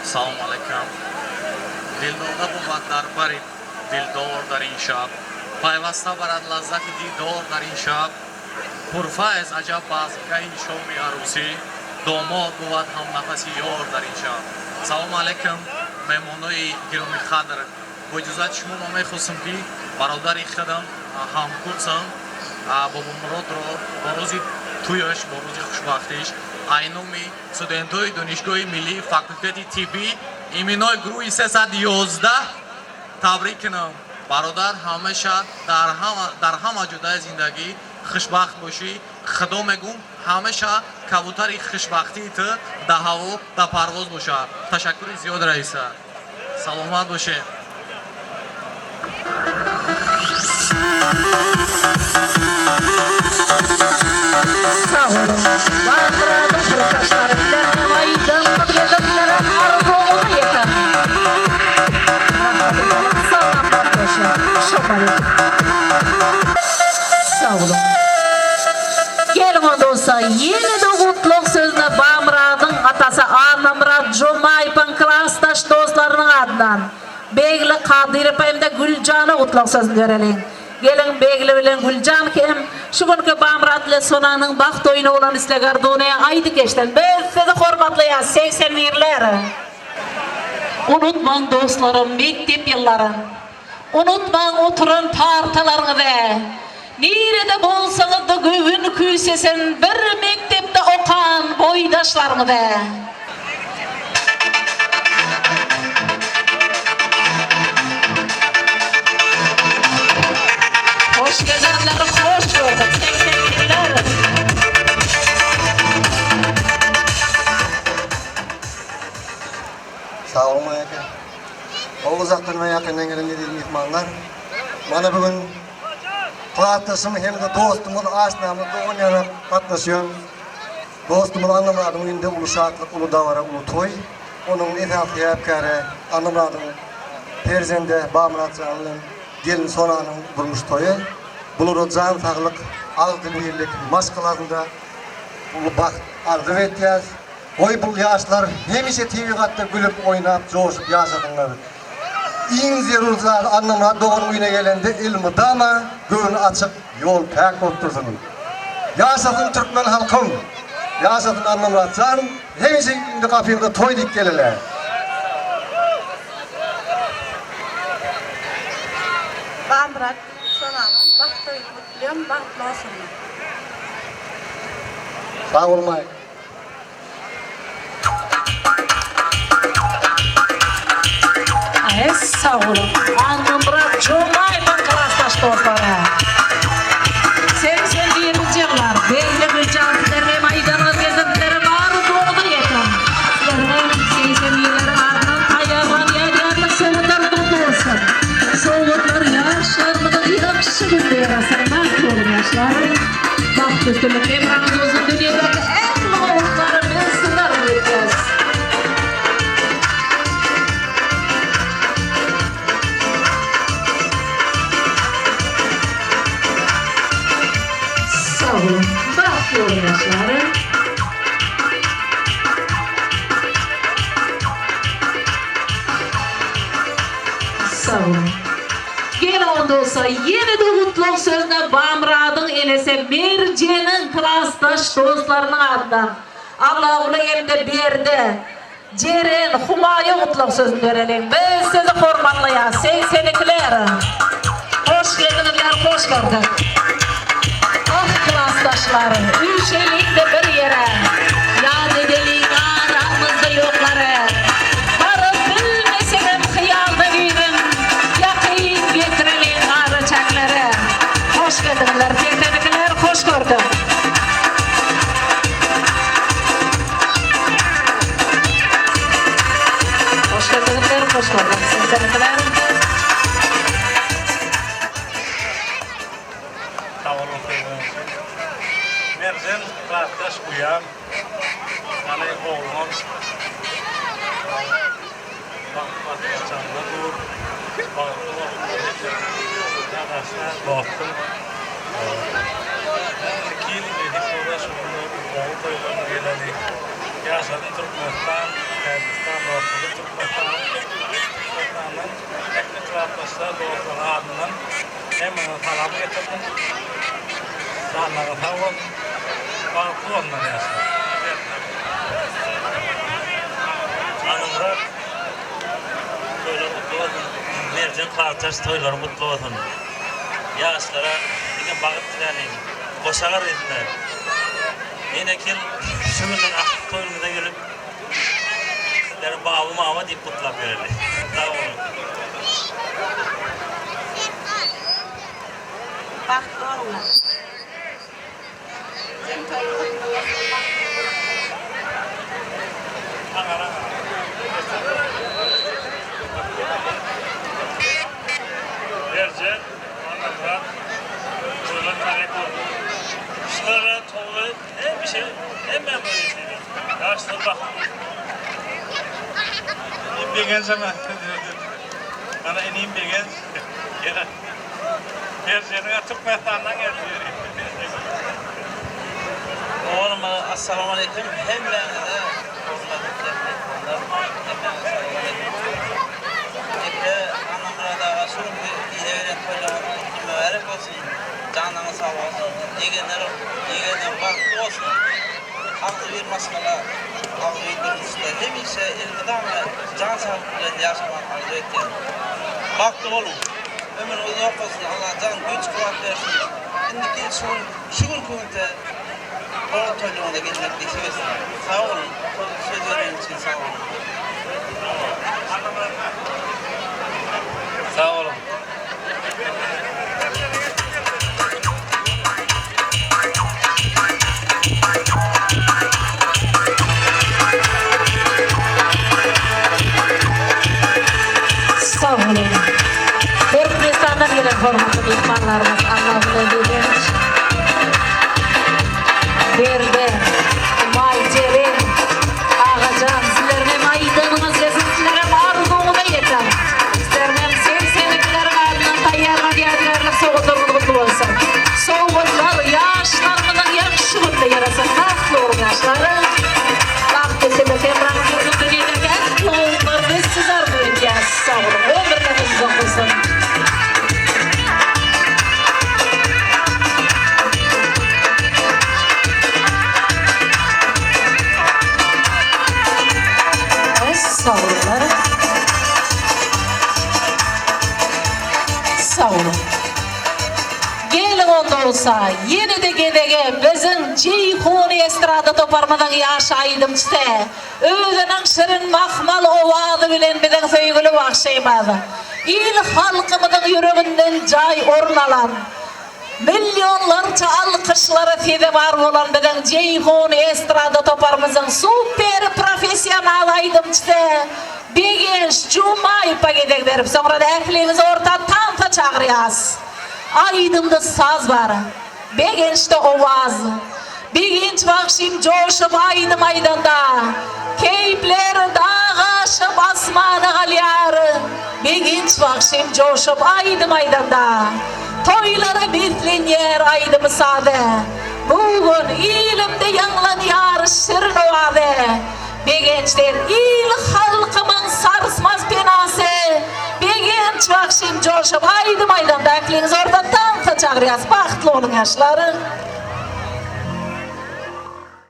Assalamu alaikum. Dildorda bu vaktar barid, dildor dar in shab. Payvasta barad lazzati dildor dar in shab. Purfaiz ajab bazgahi shomi arusi. Domod بود هم نفسی یار در این شب. سلام علیکم مهمانای گرامی قدر. با اجازت شما من خواستم که برادر خودم همکارم بابا مراد را با روزی تویش با روزی خوشبختیش اینومی استودنتای دانشگاه ملی فاکولته طبی ایمنای گروه 311 تبریک کنم. برادر همیشه در همه جدای زندگی خوشبخت باشی. خدا میگم همیشه کبوتر خوشبختی تو در هوا در پرواز باشه. تشکر زیاد رئیسه. سلامت باشه. Gelin onda olsa yeni de kutluk sözüne Bamrad'ın atası Anamrad Jomaypan klastaş dostlarının adından Begli Kadirip hem de Gülcan'a kutluk sözünü verelim. Gelin Begli bilen Gülcan kim şu günkü Bamrad ile Sona'nın baxt oyunu olan islegardığına aydı geçten. Ben size hormatlayan 80 yerler. Unutmang dostlarım mektep yılların. Unutmang oturan partalarını. Nerede bolsanız da gövün küysesen bir mektepte okan boydaşlarını da. Hoş gelenler, hoş gördük. 80'liler. Sağ olun aka. O uzaktan ve yakından gelen dediğim mehmanlar. Bana bugün Kılaattasım hem de dostumuz aşnamızda oynayarak katlaşıyor. Dostumuz Anamrad'ın önünde ulu şartlık, ulu davara, ulu toy. Onun etrafı yapkarı Anamrad'ın perzende Bamrad Canlı'nın gelin Sona'nın vurmuş toyu. Buluru can sağlık, ağzı birlik, maskalarında ulu bak ardı ettiyiz. Oy bu yaşlar hemişe TV-gatta gülüp oynap, coşup yaşadınlar. İn zerurlar Anamrad doğru oyuna gelende ilmi dama, göğün açıp yol pek otursun. Yaşasın Türkmen halkım, yaşasın Anamrad Can, hemişe indi kapıyında toy dik gelirler. Bamrad Sona'nın baxt oyunu kutluyorum, bahtlı olsunlar. Sağ olmayın. Sağ olun. Anamrad Jomaypan klastaş dostları. 80 yıllar. Begli Gülcan ve maydanoz gezintileri var doğdu yetim. Sizlerin 80 yılları ardından ayarlan yayınlık seneler dolu olsun. Soğuklar yaşlarını yakşı günler arasında doğru yaşlar. Baht üstünlük emranız olsun dünyadaki en loğukları biz sınar edeceğiz. Sağ olun. Bakıyorum yaşları. Sağ olun. Gene onda olsa yeni de kutluk sözüne Bamrad'ın enese Merce'nin klastaş dostlarının adından Allah ulu hem de berdi. Ceren Humay'a kutluk sözünü verelim. Biz sizi hormatlayan 80'likler. Hoş geldinizler, hoş gördük. Ah klastaşları, üşelikte bir yere, yad edelim aramızda yokları. Varıp bilmesem hıyalda giydim, yakayım getirelim ağrıçakları. Hoş geldinler, teknikler, hoş gördük. Hoş geldinler, hoş gördük. Teknikler. Merzen klastaş uyan, yani oğlum, bakmacanlı dur, arkadaşlar, dostum, iki yıl dedik orada şunları oğul toylarına geleni, yaşadım Türkmenistan, Kazakistan dostları Türkmenistan'ın teknik klastaşlar dostları adından hemen salamı getirdim. Sağlığa tavuk, farklı onlar yaşlar. Anamrad, toylar mutlu olsun. Mercan Kartaş toylar mutlu olsun. Yaşlara bir bağıt dilerim. Koşalar ettiler. Yine ki şu günün aktif toyumuza gelip sizlerin bağımı ama deyip kutlap verelim. Sağ olun. Bahtlı olsunlar. Mercan, Anamrad, toylar melek oldu. Şunlara toylar hem bir şey, hem ben böyle şeyler. Yaşlar bak. İnbegen zaman. Bana ineyim begen. Gene. Mercan'a Türkmenistan'dan geldi. Assalamu alaikum. Hemmenize hurmatly mehmonlar. Hemmenize assalamu alaikum. Eke Anamuradaga şunuki iyeren toylamak mübarek olsun. Canınız sağ olsun. Yegenler baktı olsun. Hakkı bir maskala ağzı indirmişler. Hemiyse ilmidan ve can sağlık bilen yaşamak arzu etken. Baktı olun. Ömür uzak olsun. Allah can güç kuvvet versin. Indiki şuun kuvvete Bol toyluğunda gelmek nasip etsin. Sağ olun. Söz verdiğiniz için sağ olun. Sağ olun. Sağ olun. Türkmenistan'dan gelen hormatlı mehmanlarımız Allah'ın ödülünç. Berde, Mayceren, Ağacan, sizlerine maydanınız yazın, sizlere maruzluğuna yeter. Sizlerine sevsenliklerin ardından tayyarına geldilerine soğuturunu kutlu olsun. Soğuklar, yaşlarımızın yakışıklı yarasın. Nasıl olur yaşları? Bahçesinde temranın yurdunda gelirken, soğuklar ve sizler böyle sağ olun. Ömürleriniz olsun. Sağ olun. Sağ olun. Gelin onda olsa, yeni de gedege bizim Ceyhun estrada toparmadan yaşaydım işte. Özünün şirin mahmal ovadı bilen bilen söygülü vakşaymadı. İl halkımızın yüreğinden cay ornalan. Milyonlarca alkışlara fide var olan bilen Ceyhun estrada toparmızın süper profesyonel aydım işte. Bir genç cuma ipa gedek verip sonra da ehlimiz orta tanta çağırıyaz. Aydımda saz var, bir gençte ovaz. Bir genç vakşim coşup aydı maydanda. Keyipler dağaşıp asmanı alyar. Bir genç vakşim coşup aydı maydanda. Toylara bitlen yer aydı müsaade. Bugün ilimde yanlan yar şirin ovade. Bir gençler il halkımın sarsmaz penası. Bir genç vakşim coşup aydı maydanda. Ekliniz orada tam çağırıyaz. Baktlı olun yaşları.